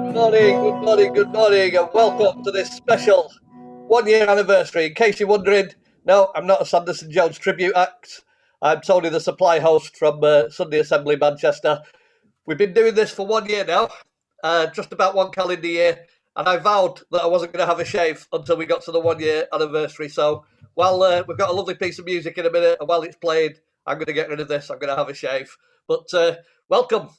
Good morning, and welcome to this special 1 year anniversary. In case you're wondering, no, I'm not a Sanderson Jones tribute act. I'm Tony, the supply host from Sunday Assembly, Manchester. We've been doing this for 1 year now, just about one calendar year, and I vowed that I wasn't going to have a shave until we got to the 1 year anniversary. So while we've got a lovely piece of music in a minute, and while it's played, I'm going to get rid of this. I'm going to have a shave. But welcome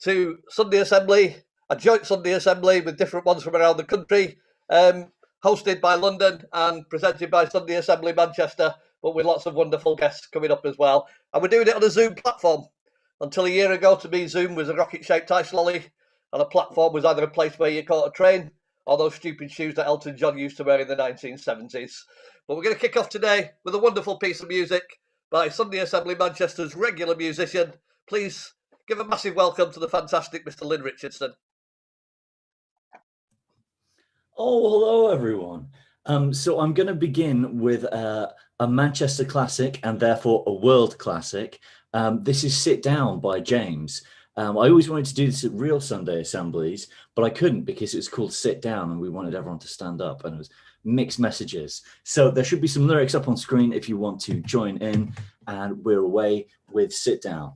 to Sunday Assembly, a joint Sunday Assembly with different ones from around the country, hosted by London and presented by Sunday Assembly Manchester, but with lots of wonderful guests coming up as well. And we're doing it on a Zoom platform. Until a year ago, to me, Zoom was a rocket-shaped ice lolly, and a platform was either a place where you caught a train or those stupid shoes that Elton John used to wear in the 1970s. But we're going to kick off today with a wonderful piece of music by Sunday Assembly Manchester's regular musician. Please give a massive welcome to the fantastic Mr. Lynn Richardson. Oh, hello, everyone. So I'm going to begin with a Manchester classic and therefore a world classic. This is Sit Down by James. I always wanted to do this at real Sunday Assemblies, but I couldn't because it was called Sit Down and we wanted everyone to stand up and it was mixed messages. So there should be some lyrics up on screen if you want to join in, and we're away with Sit Down.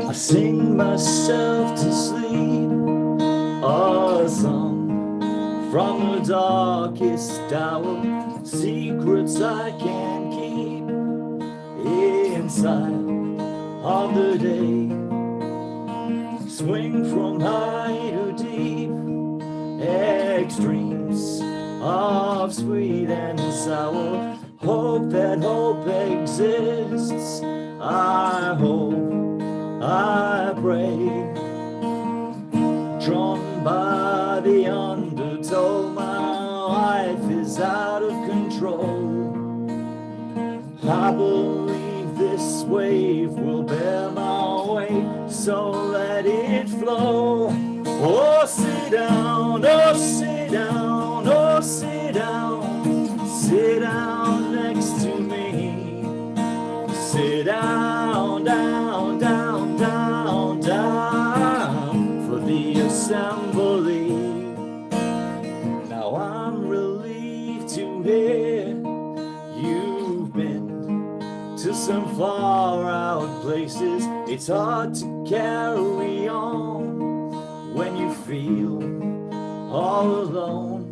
I sing myself to sleep a song from the darkest hour, secrets I can keep inside of the day. Swing from high to deep, extremes of sweet and sour. Hope that hope exists. I hope, I pray, drawn by the undertow, my life is out of control. I believe this wave will bear my weight, so let it flow. Oh, sit down, oh, sit down, oh, sit down, sit down next to me. Sit down, down, down, down, down for the assembly. Now I'm relieved to hear you've been to some far out places. It's hard to carry on when you feel all alone.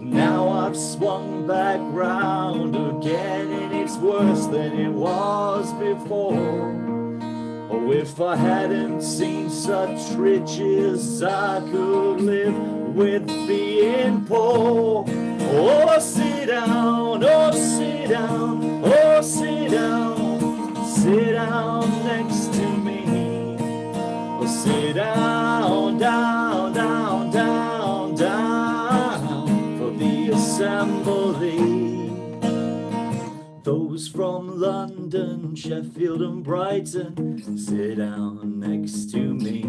Now I've swung back round again, and it's worse than it was before. Oh, if I hadn't seen such riches, I could live with being poor. Oh, sit down, oh, sit down, oh, sit down, sit down next to me. Oh, sit down, down, down, down, down for the assembly. Those from London, Sheffield and Brighton, sit down next to me.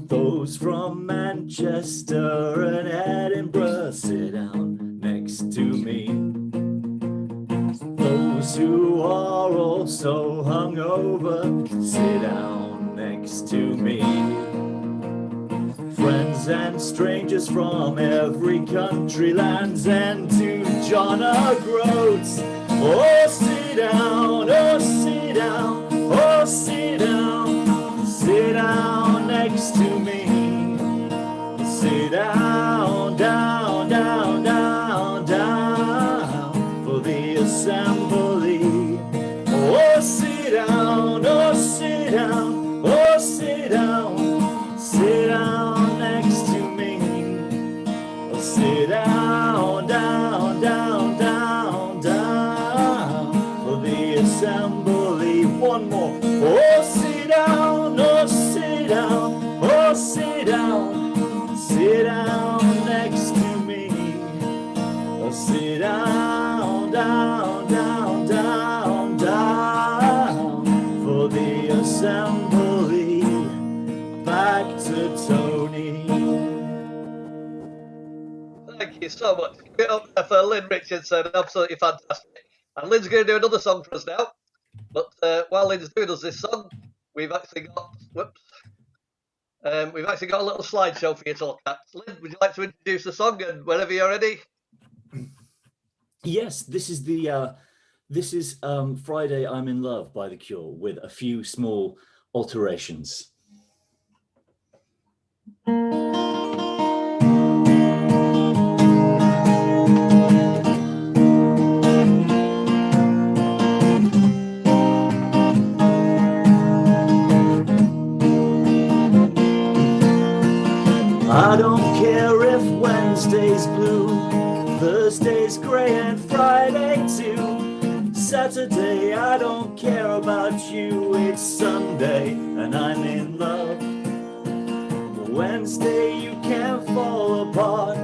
Those from Manchester and Edinburgh, sit down next to me. Those who are also hungover, sit down next to me. Friends and strangers from every country, lands, and to John O'Groats. Oh, sit down, oh, sit down, oh, sit down, sit down next to me. Sit down, down, down, down, down for the assembly. Oh, sit down, oh, sit down, oh, sit down, sit down next to me. Oh, sit down, down, down, down, down for the assembly. One more. Oh, sit down, oh, sit down, oh, sit down, sit down next to me. Oh, sit down, down, down, down, down for the assembly. actor Tony. Thank you so much. Give it up there for Lynn Richardson. Absolutely fantastic. And Lynn's going to do another song for us now. But while Lynn's doing us this song, we've actually got we've actually got a little slideshow for you to look at. Lynn, would you like to introduce the song? And whenever you're ready. Yes, this is Friday I'm in Love by The Cure with a few small alterations. I don't care if Wednesday's blue, Thursday's grey and Friday too. Saturday, I don't care about you, it's Sunday and I'm in love. Wednesday, you can't fall apart.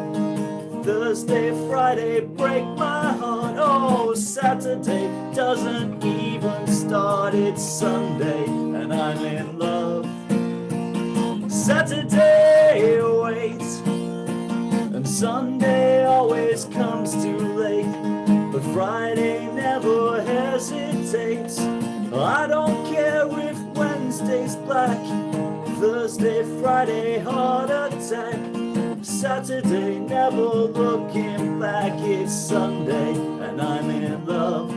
Thursday, Friday, break my heart. Oh, Saturday doesn't even start, it's Sunday and I'm in love. Saturday waits, and Sunday always comes too late, but Friday never hesitates. I don't care if Wednesday's black, Thursday, Friday, heart attack. Saturday, never looking back, it's Sunday and I'm in love.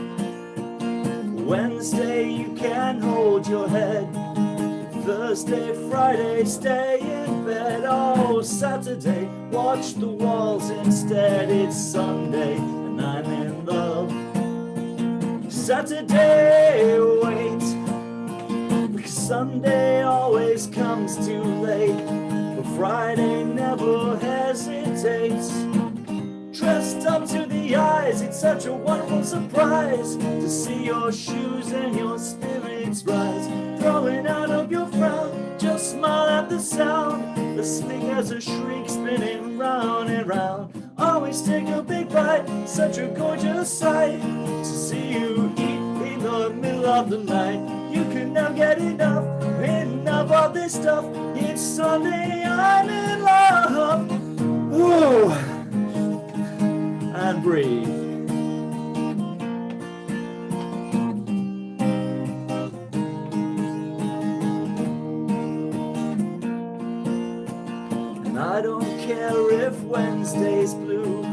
Wednesday, you can hold your head. Thursday, Friday, stay in bed. Oh, Saturday, watch the walls instead. It's Sunday and I'm in love. Saturday, wait, because Sunday always comes too late, but Friday never hesitates. Dressed up to the eyes, it's such a wonderful surprise to see your shoes and your spirits rise. Throwing out of your frown, just smile at the sound. As sleek as a shriek spinning round and round. Always take a big bite, such a gorgeous sight to see you eat in the middle of the night. You can never get enough of this stuff. It's Sunday, I'm in love. Ooh. And breathe. And I don't care if Wednesday's blue,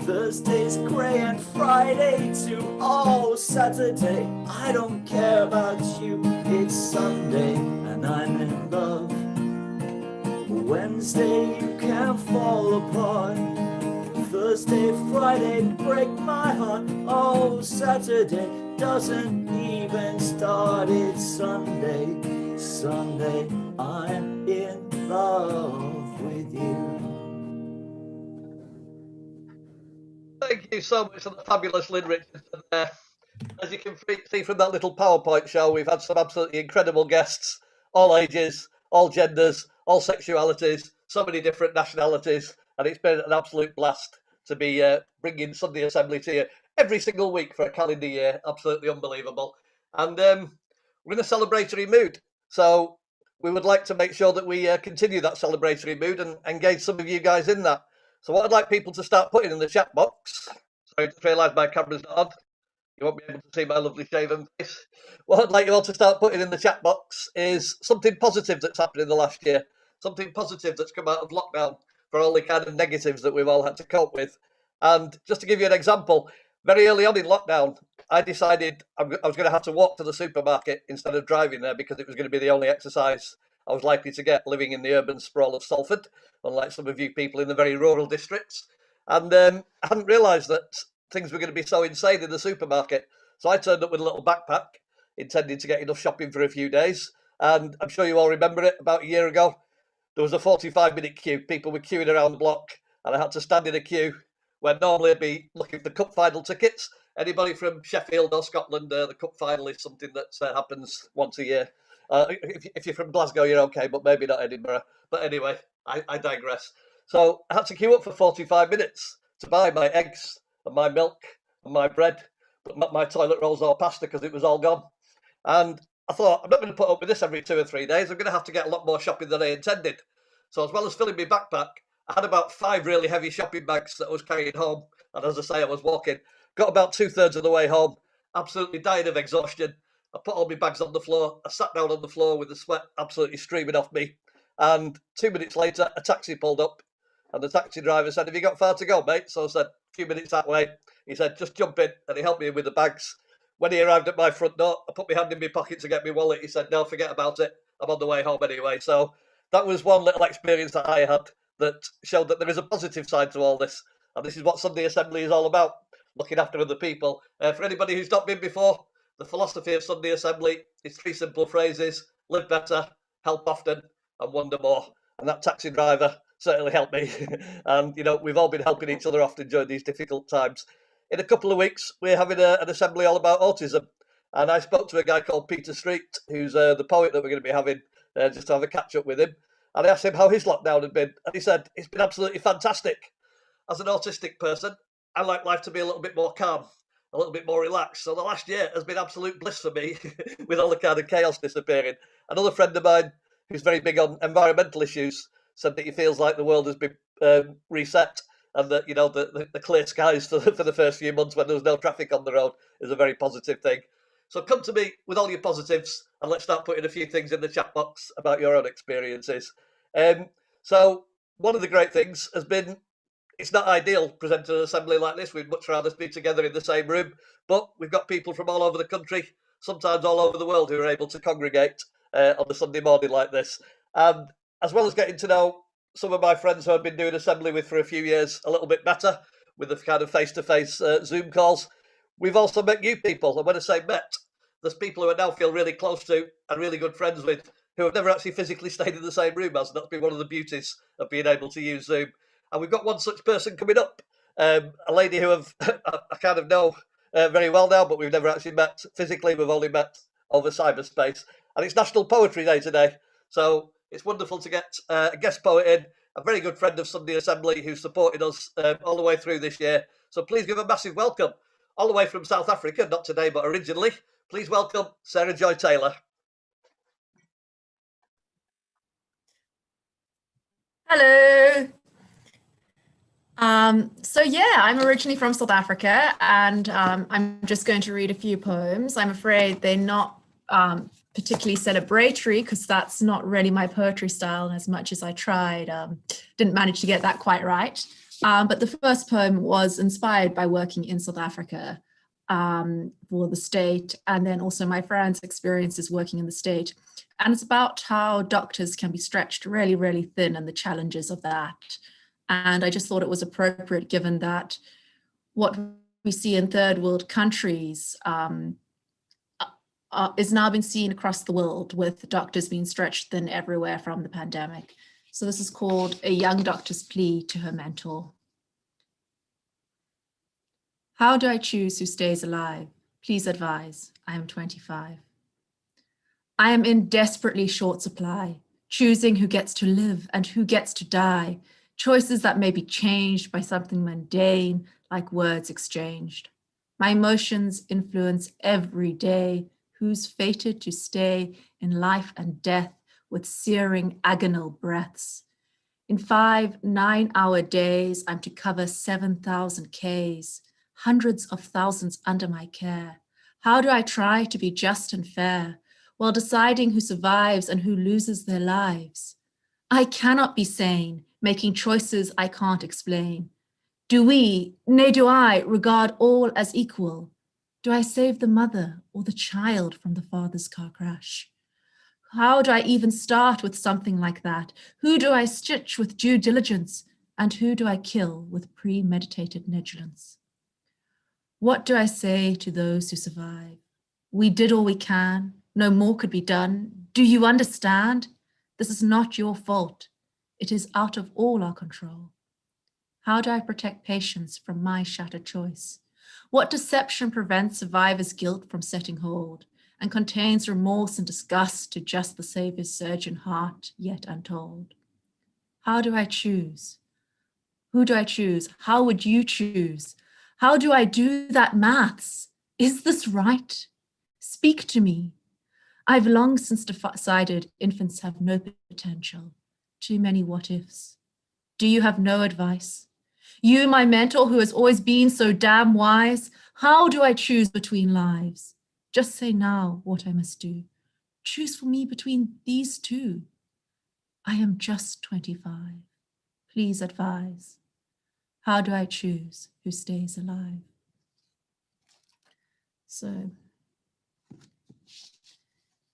Thursday's grey and Friday too. Oh, Saturday, I don't care about you. It's Sunday and I'm in love. Wednesday, you can fall apart. Thursday, Friday, break my heart. Oh, Saturday doesn't even start. It's Sunday, Sunday, I'm in love with you. Thank you so much for the fabulous Lynn Richardson there. As you can see from that little PowerPoint show, we've had some absolutely incredible guests, all ages, all genders, all sexualities, so many different nationalities, and it's been an absolute blast to be bringing Sunday Assembly to you every single week for a calendar year. Absolutely unbelievable. And we're in a celebratory mood, so we would like to make sure that we continue that celebratory mood and engage some of you guys in that. So what I'd like people to start putting in the chat box, sorry, I just realised my camera's not on. You won't be able to see my lovely shaven face. What I'd like you all to start putting in the chat box is something positive that's happened in the last year, something positive that's come out of lockdown for all the kind of negatives that we've all had to cope with. And just to give you an example, very early on in lockdown, I decided I was going to have to walk to the supermarket instead of driving there because it was going to be the only exercise I was likely to get living in the urban sprawl of Salford, unlike some of you people in the very rural districts. And I hadn't realised that things were going to be so insane in the supermarket. So I turned up with a little backpack, intending to get enough shopping for a few days. And I'm sure you all remember it, about a year ago, there was a 45-minute queue. People were queuing around the block, and I had to stand in a queue where normally I'd be looking for cup final tickets. Anybody from Sheffield or Scotland, the cup final is something that happens once a year. If you're from Glasgow, you're okay, but maybe not Edinburgh. But anyway, I digress. So I had to queue up for 45 minutes to buy my eggs and my milk and my bread, but not my toilet rolls or pasta because it was all gone. And I thought, I'm not going to put up with this every 2 or 3 days. I'm going to have to get a lot more shopping than I intended. So as well as filling my backpack, I had about 5 really heavy shopping bags that I was carrying home. And as I say, I was walking. Got about 2/3 of the way home, absolutely dying of exhaustion. I put all my bags on the floor. I sat down on the floor with the sweat absolutely streaming off me. And 2 minutes later, a taxi pulled up. And the taxi driver said, "Have you got far to go, mate?" So I said, "A few minutes that way." He said, "Just jump in." And he helped me with the bags. When he arrived at my front door, I put my hand in my pocket to get my wallet. He said, "No, forget about it. I'm on the way home anyway." So that was one little experience that I had that showed that there is a positive side to all this. And this is what Sunday Assembly is all about, looking after other people. For anybody who's not been before, the philosophy of Sunday Assembly is 3 simple phrases: live better, help often, and wonder more. And that taxi driver certainly helped me. And, we've all been helping each other often during these difficult times. In a couple of weeks, we're having an assembly all about autism. And I spoke to a guy called Peter Street, who's the poet that we're going to be having, just to have a catch up with him. And I asked him how his lockdown had been. And he said, "It's been absolutely fantastic. As an autistic person, I like life to be a little bit more calm, a little bit more relaxed. So the last year has been absolute bliss for me with all the kind of chaos disappearing." Another friend of mine who's very big on environmental issues said that he feels like the world has been reset, and that the clear skies for the first few months when there was no traffic on the road is a very positive thing. So come to me with all your positives, and let's start putting a few things in the chat box about your own experiences. So one of the great things has been, it's not ideal presenting an assembly like this. We'd much rather be together in the same room, but we've got people from all over the country, sometimes all over the world, who are able to congregate on a Sunday morning like this. And as well as getting to know some of my friends who I've been doing assembly with for a few years a little bit better with the kind of face-to-face Zoom calls, we've also met new people. And when I say met, there's people who I now feel really close to and really good friends with who have never actually physically stayed in the same room as. And that's been one of the beauties of being able to use Zoom. And we've got one such person coming up, a lady who I kind of know very well now, but we've never actually met physically. We've only met over cyberspace. And it's National Poetry Day today. So it's wonderful to get a guest poet in, a very good friend of Sunday Assembly who's supported us all the way through this year. So please give a massive welcome, all the way from South Africa, not today, but originally. Please welcome Sarah Joy Taylor. Hello. So yeah, I'm originally from South Africa, and I'm just going to read a few poems. I'm afraid they're not particularly celebratory, because that's not really my poetry style, and as much as I tried, didn't manage to get that quite right. But the first poem was inspired by working in South Africa for the state, and then also my friend's experiences working in the state. And it's about how doctors can be stretched really, really thin and the challenges of that. And I just thought it was appropriate, given that what we see in third world countries is now being seen across the world, with doctors being stretched thin everywhere from the pandemic. So this is called A Young Doctor's Plea to Her Mentor. How do I choose who stays alive? Please advise. I am 25. I am in desperately short supply, choosing who gets to live and who gets to die. Choices that may be changed by something mundane, like words exchanged. My emotions influence every day who's fated to stay in life and death with searing agonal breaths. In 5 9-hour days, I'm to cover 7,000 Ks, hundreds of thousands under my care. How do I try to be just and fair while deciding who survives and who loses their lives? I cannot be sane, making choices I can't explain. Do we, nay do I, regard all as equal? Do I save the mother or the child from the father's car crash? How do I even start with something like that? Who do I stitch with due diligence? And who do I kill with premeditated negligence? What do I say to those who survive? We did all we can, no more could be done. Do you understand? This is not your fault. It is out of all our control. How do I protect patients from my shattered choice? What deception prevents survivors' guilt from setting hold and contains remorse and disgust to just the Savior's surgeon heart, yet untold? How do I choose? Who do I choose? How would you choose? How do I do that maths? Is this right? Speak to me. I've long since decided infants have no potential. Too many what ifs. Do you have no advice? You, my mentor, who has always been so damn wise, how do I choose between lives? Just say now what I must do. Choose for me between these two. I am just 25. Please advise. How do I choose who stays alive? So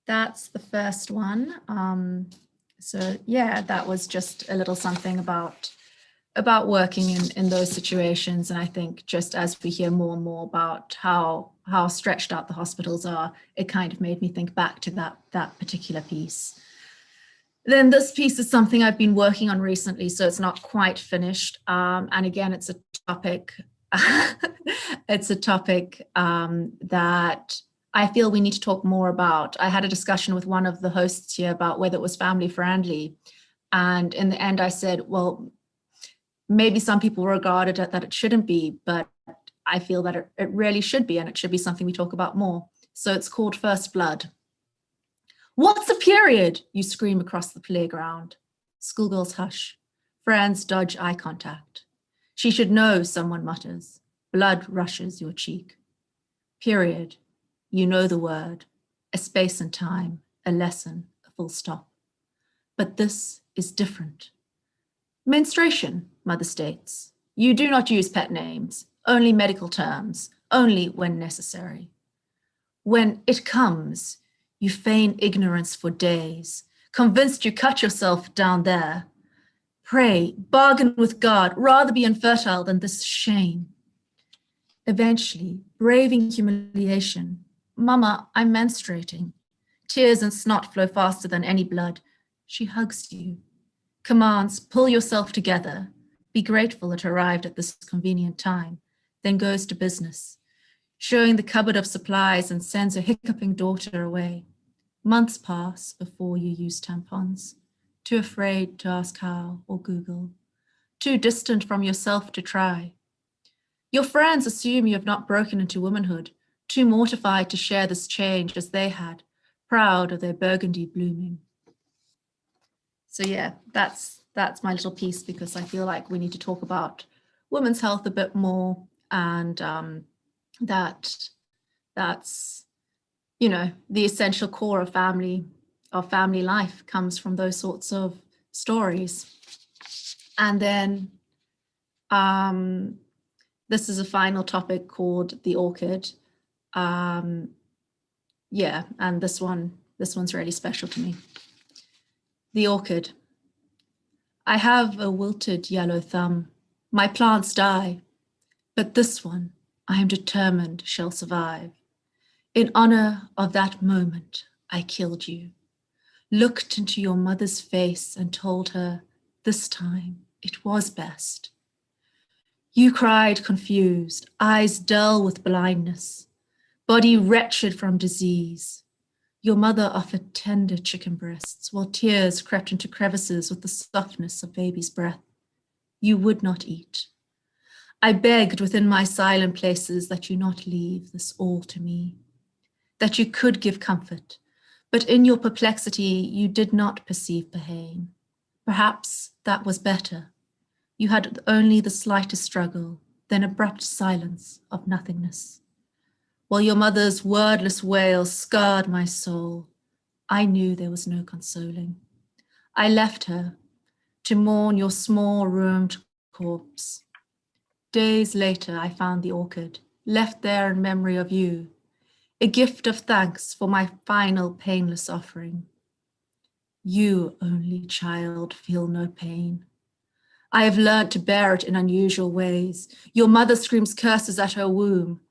that's the first one. So yeah, that was just a little something about working in those situations. And I think just as we hear more and more about how stretched out the hospitals are, it kind of made me think back to that particular piece. Then this piece is something I've been working on recently, so it's not quite finished. And again, it's a topic, that I feel we need to talk more about. I had a discussion with one of the hosts here about whether it was family friendly. And in the end, I said, well, maybe some people regard it that it shouldn't be, but I feel that it really should be, and it should be something we talk about more. So it's called First Blood. What's a period? You scream across the playground. Schoolgirls hush. Friends dodge eye contact. She should know, someone mutters. Blood rushes your cheek. Period. You know the word. A space and time, a lesson, a full stop. But this is different. Menstruation, mother states. You do not use pet names, only medical terms, only when necessary. When it comes, you feign ignorance for days, convinced you cut yourself down there. Pray, bargain with God, rather be infertile than this shame. Eventually, braving humiliation, Mama, I'm menstruating. Tears and snot flow faster than any blood. She hugs you, commands, pull yourself together, be grateful it arrived at this convenient time, then goes to business, showing the cupboard of supplies and sends her hiccuping daughter away. Months pass before you use tampons, too afraid to ask how or Google, too distant from yourself to try. Your friends assume you have not broken into womanhood, too mortified to share this change as they had, proud of their burgundy blooming. So yeah, that's my little piece, because I feel like we need to talk about women's health a bit more, and that's, you know, the essential core of family life comes from those sorts of stories. And then this is a final topic called the orchid. Yeah, and this one's really special to me. The orchid. I have a wilted yellow thumb. My plants die, but this one I am determined shall survive. In honor of that moment, I killed you, looked into your mother's face and told her this time it was best. You cried confused, eyes dull with blindness, body wretched from disease. Your mother offered tender chicken breasts while tears crept into crevices with the softness of baby's breath. You would not eat. I begged within my silent places that you not leave this all to me, that you could give comfort, but in your perplexity you did not perceive pain. Perhaps that was better. You had only the slightest struggle, then abrupt silence of nothingness. While your mother's wordless wail scarred my soul, I knew there was no consoling. I left her to mourn your small ruined corpse. Days later, I found the orchid, left there in memory of you, a gift of thanks for my final painless offering. You, only child, feel no pain. I have learned to bear it in unusual ways. Your mother screams curses at her womb.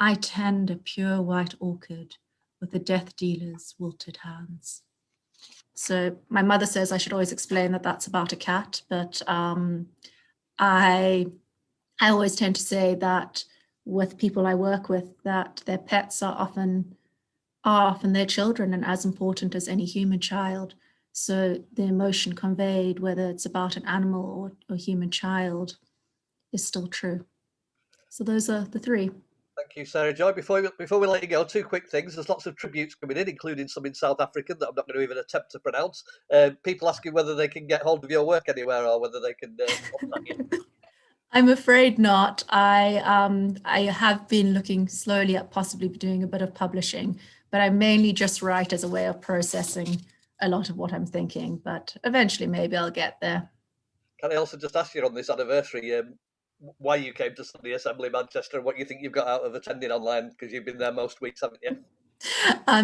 I tend a pure white orchid with the death dealer's wilted hands. So my mother says I should always explain that that's about a cat, but I always tend to say that with people I work with, that their pets are often their children and as important as any human child. So the emotion conveyed, whether it's about an animal or a human child, is still true. So those are the three. Thank you, Sarah Joy. Before we let you go, two quick things. There's lots of tributes coming in, including some in South African that I'm not going to even attempt to pronounce. People asking whether they can get hold of your work anywhere or whether they can contact you. I'm afraid not. I have been looking slowly at possibly doing a bit of publishing, but I mainly just write as a way of processing a lot of what I'm thinking. But eventually, maybe I'll get there. Can I also just ask you on this anniversary why you came to Sunday Assembly Manchester and what you think you've got out of attending online, because you've been there most weeks, haven't you?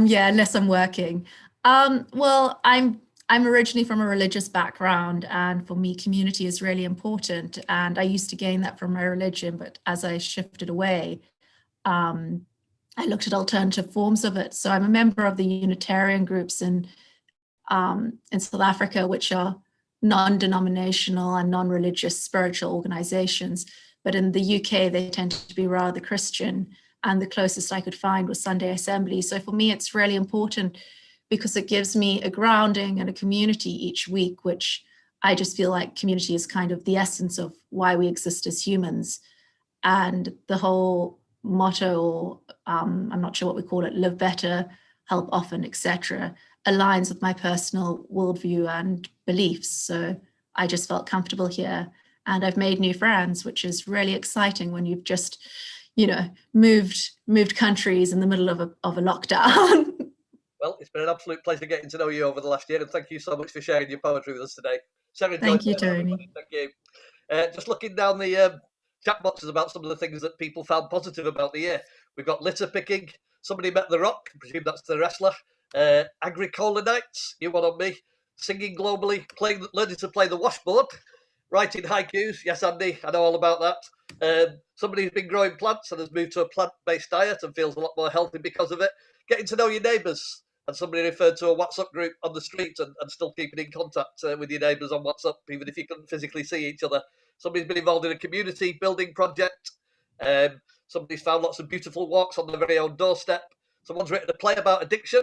Yeah, unless I'm working. Well, I'm originally from a religious background, and for me, community is really important. And I used to gain that from my religion, but as I shifted away, um, I looked at alternative forms of it. So I'm a member of the Unitarian groups in South Africa, which are non-denominational and non-religious spiritual organizations. But in the UK, they tend to be rather Christian. And the closest I could find was Sunday Assembly. So for me, it's really important because it gives me a grounding and a community each week, which I just feel like community is kind of the essence of why we exist as humans. And the whole motto, or I'm not sure what we call it, live better, help often, etc., aligns with my personal worldview and beliefs. So I just felt comfortable here, and I've made new friends, which is really exciting when you've just, moved countries in the middle of a lockdown. Well, it's been an absolute pleasure getting to know you over the last year, and thank you so much for sharing your poetry with us today. Sarah Joy, Thank you, Tony. thank you. Just looking down the chat boxes about some of the things that people found positive about the year. We've got litter picking. Somebody met The Rock. I presume that's the wrestler. Agricola nights. You one on me. Singing globally. Learning to play the washboard. Writing haikus. Yes, Andy, I know all about that. Somebody who's been growing plants and has moved to a plant-based diet and feels a lot more healthy because of it. Getting to know your neighbours. And somebody referred to a WhatsApp group on the street and still keeping in contact with your neighbours on WhatsApp, even if you couldn't physically see each other. Somebody's been involved in a community building project. Somebody's found lots of beautiful walks on their very own doorstep. Someone's written a play about addiction.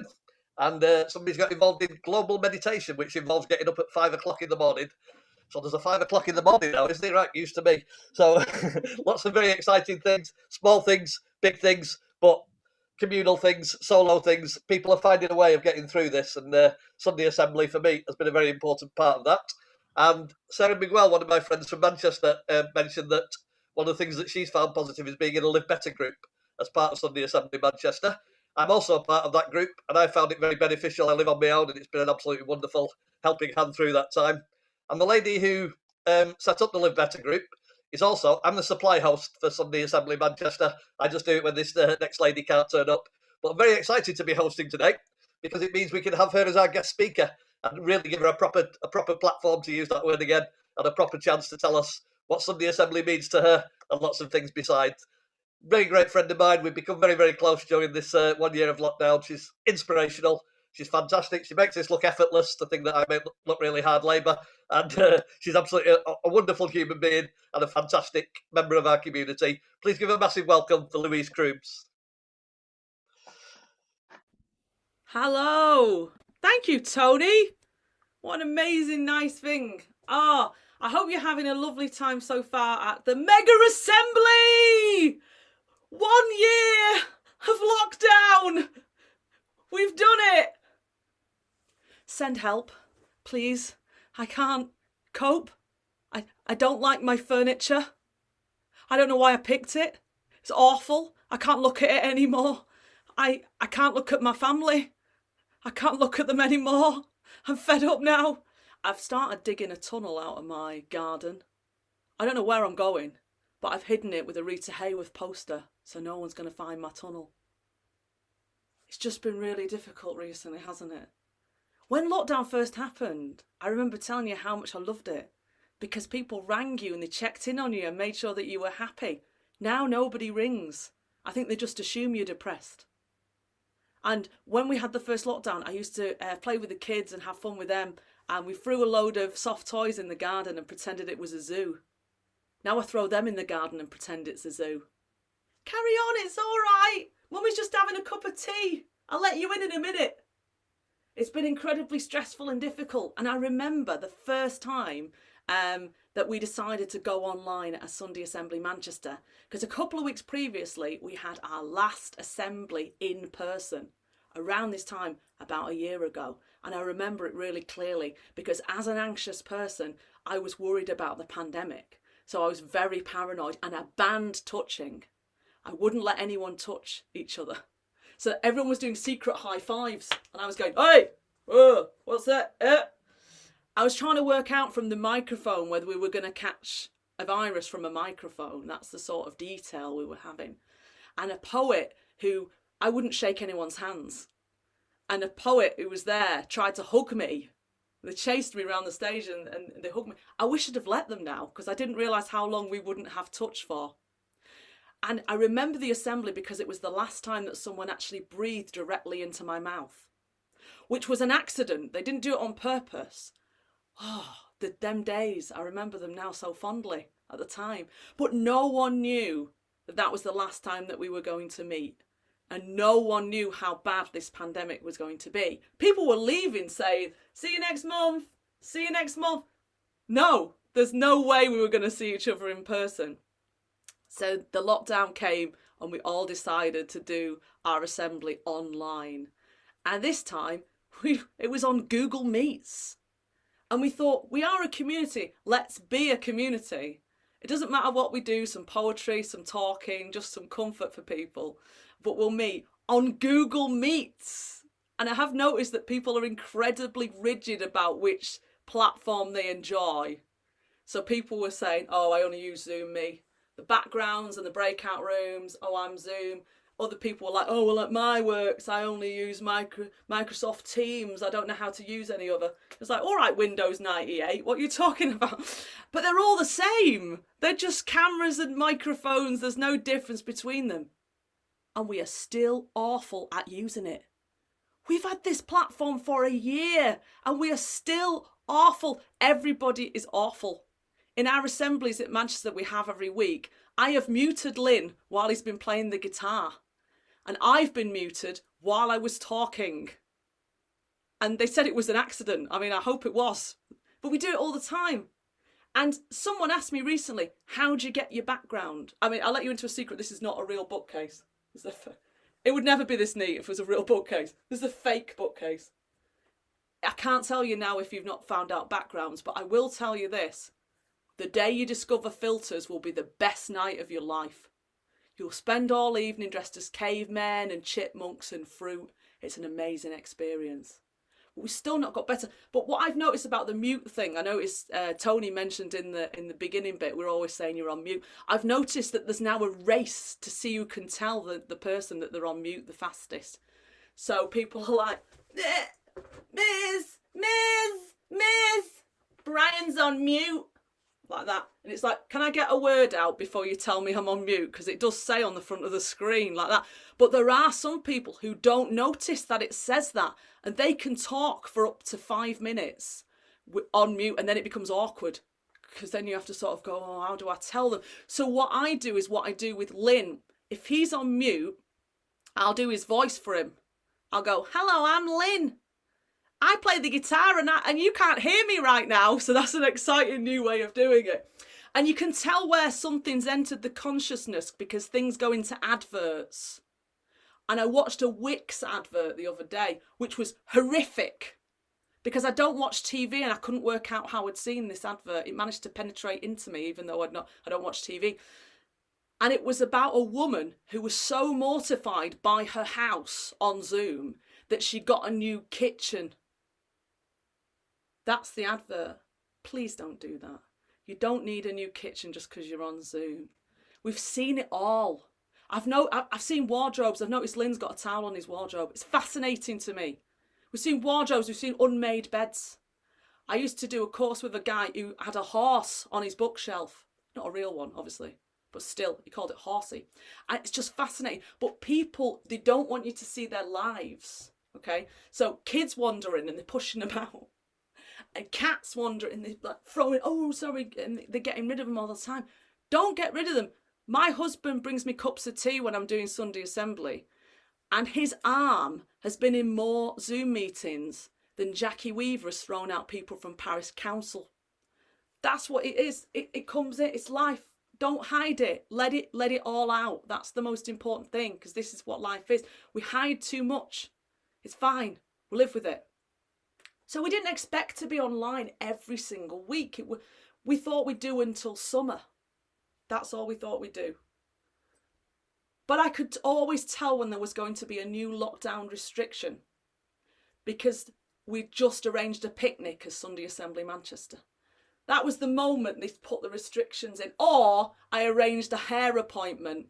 And somebody's got involved in global meditation, which involves getting up at 5 o'clock in the morning. So there's a 5 o'clock in the morning now, isn't it? Right, used to be. So lots of very exciting things, small things, big things, but communal things, solo things. People are finding a way of getting through this, and Sunday Assembly for me has been a very important part of that. And Sarah Miguel, one of my friends from Manchester, mentioned that one of the things that she's found positive is being in a Live Better group as part of Sunday Assembly Manchester. I'm also a part of that group, and I found it very beneficial. I live on my own, and it's been an absolutely wonderful helping hand through that time. And the lady who set up the Live Better group is also, I'm the supply host for Sunday Assembly Manchester. I just do it when this next lady can't turn up. But I'm very excited to be hosting today because it means we can have her as our guest speaker and really give her a proper platform, to use that word again, and a proper chance to tell us what Sunday Assembly means to her and lots of things besides. Very great friend of mine. We've become very, very close during this 1 year of lockdown. She's inspirational. She's fantastic. She makes this look effortless, the thing that I make look really hard labour. And she's absolutely a wonderful human being and a fantastic member of our community. Please give a massive welcome for Louise Croombs. Hello. Thank you, Tony. What an amazing, nice thing. I hope you're having a lovely time so far at the Mega Assembly. 1 year of lockdown. We've done it. Send help, please. I can't cope. I don't like my furniture. I don't know why I picked it. It's awful. I can't look at it anymore. I can't look at my family. I can't look at them anymore. I'm fed up now. I've started digging a tunnel out of my garden. I don't know where I'm going, but I've hidden it with a Rita Hayworth poster so no one's going to find my tunnel. It's just been really difficult recently, hasn't it? When lockdown first happened, I remember telling you how much I loved it because people rang you and they checked in on you and made sure that you were happy. Now nobody rings. I think they just assume you're depressed. And when we had the first lockdown, I used to play with the kids and have fun with them, and we threw a load of soft toys in the garden and pretended it was a zoo. Now I throw them in the garden and pretend it's a zoo. Carry on, it's all right. Mummy's just having a cup of tea. I'll let you in a minute. It's been incredibly stressful and difficult, and I remember the first time that we decided to go online at a Sunday Assembly Manchester, because a couple of weeks previously we had our last assembly in person around this time about a year ago. And I remember it really clearly because as an anxious person, I was worried about the pandemic. So I was very paranoid and I banned touching. I wouldn't let anyone touch each other. So everyone was doing secret high fives and I was going, hey, what's that? I was trying to work out from the microphone whether we were going to catch a virus from a microphone. That's the sort of detail we were having. And a poet who, I wouldn't shake anyone's hands. And a poet who was there tried to hug me. They chased me around the stage and they hugged me. I wish I'd have let them now because I didn't realise how long we wouldn't have touch for. And I remember the assembly because it was the last time that someone actually breathed directly into my mouth, which was an accident. They didn't do it on purpose. Oh, them days, I remember them now so fondly at the time. But no one knew that that was the last time that we were going to meet. And no one knew how bad this pandemic was going to be. People were leaving saying, see you next month, see you next month. No, there's no way we were going to see each other in person. So the lockdown came and we all decided to do our assembly online. And this time, it was on Google Meets. And we thought, we are a community, let's be a community. It doesn't matter what we do, some poetry, some talking, just some comfort for people. But we'll meet on Google Meets. And I have noticed that people are incredibly rigid about which platform they enjoy. So people were saying, oh, I only use Zoom me. The backgrounds and the breakout rooms, oh, I'm Zoom. Other people were like, oh, well, at my works, I only use Microsoft Teams. I don't know how to use any other. It's like, all right, Windows 98, what are you talking about? But they're all the same. They're just cameras and microphones. There's no difference between them. And we are still awful at using it. We've had this platform for a year and we are still awful. Everybody is awful. In our assemblies at Manchester that we have every week, I have muted Lynn while he's been playing the guitar. And I've been muted while I was talking. And they said it was an accident. I mean, I hope it was. But we do it all the time. And someone asked me recently, how do you get your background? I mean, I'll let you into a secret. This is not a real bookcase. It would never be this neat if it was a real bookcase. This is a fake bookcase. I can't tell you now if you've not found out backgrounds, but I will tell you this. The day you discover filters will be the best night of your life. You'll spend all evening dressed as cavemen and chipmunks and fruit. It's an amazing experience. But we've still not got better. But what I've noticed about the mute thing, I noticed Tony mentioned in the beginning bit, we're always saying you're on mute. I've noticed that there's now a race to see who can tell the person that they're on mute the fastest. So people are like, Miss, Brian's on mute. Like that. And it's like, can I get a word out before you tell me I'm on mute? Because it does say on the front of the screen like that. But there are some people who don't notice that it says that. And they can talk for up to 5 minutes on mute. And then it becomes awkward. Because then you have to sort of go, oh, how do I tell them? So what I do is what I do with Lynn. If he's on mute, I'll do his voice for him. I'll go, hello, I'm Lynn. I play the guitar and you can't hear me right now. So that's an exciting new way of doing it. And you can tell where something's entered the consciousness because things go into adverts. And I watched a Wix advert the other day, which was horrific because I don't watch TV and I couldn't work out how I'd seen this advert. It managed to penetrate into me, even though I don't watch TV. And it was about a woman who was so mortified by her house on Zoom that she got a new kitchen. That's the advert. Please don't do that. You don't need a new kitchen just because you're on Zoom. We've seen it all. I've seen wardrobes. I've noticed Lynn's got a towel on his wardrobe. It's fascinating to me. We've seen wardrobes. We've seen unmade beds. I used to do a course with a guy who had a horse on his bookshelf. Not a real one, obviously. But still, he called it horsey. And it's just fascinating. But people, they don't want you to see their lives. Okay? So kids wander in and they're pushing them out. And cats wander in, they're like throwing, oh, sorry, and they're getting rid of them all the time. Don't get rid of them. My husband brings me cups of tea when I'm doing Sunday assembly. And his arm has been in more Zoom meetings than Jackie Weaver has thrown out people from Paris Council. That's what it is. It comes in. It's life. Don't hide it. Let it all out. That's the most important thing, because this is what life is. We hide too much. It's fine. We'll live with it. So we didn't expect to be online every single week. We thought we'd do until summer. That's all we thought we'd do. But I could always tell when there was going to be a new lockdown restriction, because we just arranged a picnic as Sunday Assembly Manchester. That was the moment they put the restrictions in. Or I arranged a hair appointment.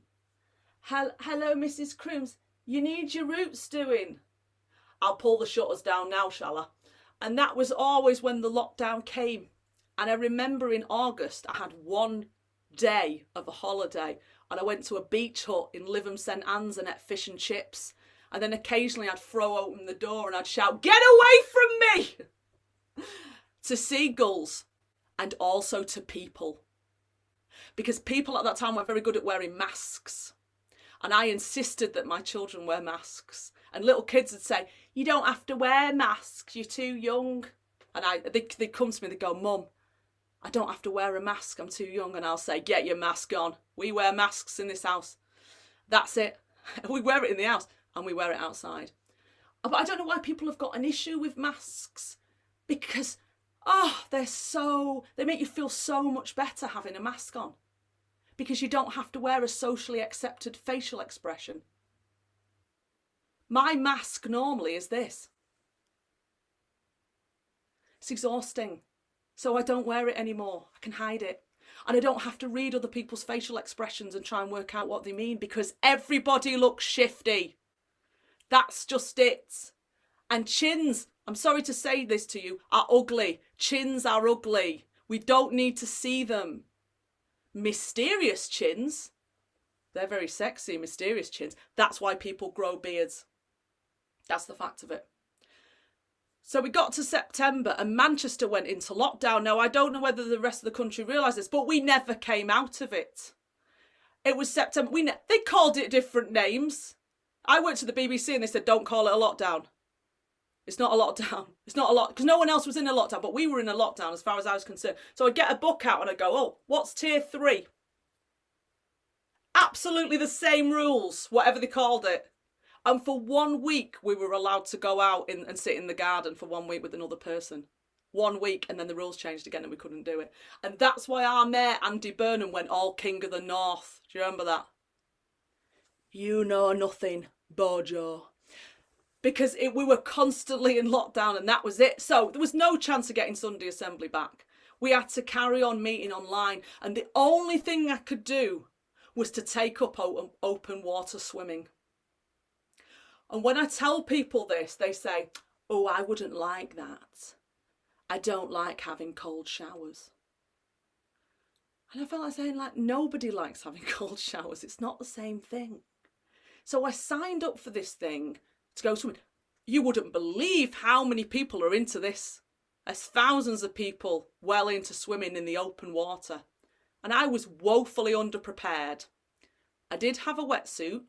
Hello, Mrs. Croombs, you need your roots doing. I'll pull the shutters down now, shall I? And that was always when the lockdown came. And I remember in August, I had one day of a holiday, and I went to a beach hut in Lytham St Anne's and ate fish and chips. And then occasionally I'd throw open the door and I'd shout, "Get away from me!" to seagulls and also to people. Because people at that time were very good at wearing masks. And I insisted that my children wear masks. And little kids would say, "You don't have to wear masks, you're too young." And they come to me, they go, "Mum, I don't have to wear a mask, I'm too young." And I'll say, "Get your mask on. We wear masks in this house." That's it. We wear it in the house and we wear it outside. But I don't know why people have got an issue with masks, because, they make you feel so much better having a mask on, because you don't have to wear a socially accepted facial expression. My mask normally is this. It's exhausting. So I don't wear it anymore. I can hide it. And I don't have to read other people's facial expressions and try and work out what they mean, because everybody looks shifty. That's just it. And chins, I'm sorry to say this to you, are ugly. Chins are ugly. We don't need to see them. Mysterious chins, they're very sexy, mysterious chins. That's why people grow beards. That's the fact of it. So we got to September and Manchester went into lockdown. Now, I don't know whether the rest of the country realised this, but we never came out of it. It was September. They called it different names. I went to the BBC and they said, "Don't call it a lockdown. It's not a lockdown. It's not a lot," because no one else was in a lockdown, but we were in a lockdown as far as I was concerned. So I'd get a book out and I'd go, "Oh, what's tier 3? Absolutely the same rules, whatever they called it. And for 1 week, we were allowed to go out and sit in the garden for 1 week with another person. 1 week, and then the rules changed again and we couldn't do it. And that's why our mayor, Andy Burnham, went all King of the North. Do you remember that? You know nothing, Bojo. Because we were constantly in lockdown and that was it. So there was no chance of getting Sunday Assembly back. We had to carry on meeting online. And the only thing I could do was to take up open water swimming. And when I tell people this, they say, "Oh, I wouldn't like that. I don't like having cold showers." And I felt like saying, nobody likes having cold showers. It's not the same thing. So I signed up for this thing to go swimming. You wouldn't believe how many people are into this. There's thousands of people well into swimming in the open water. And I was woefully underprepared. I did have a wetsuit,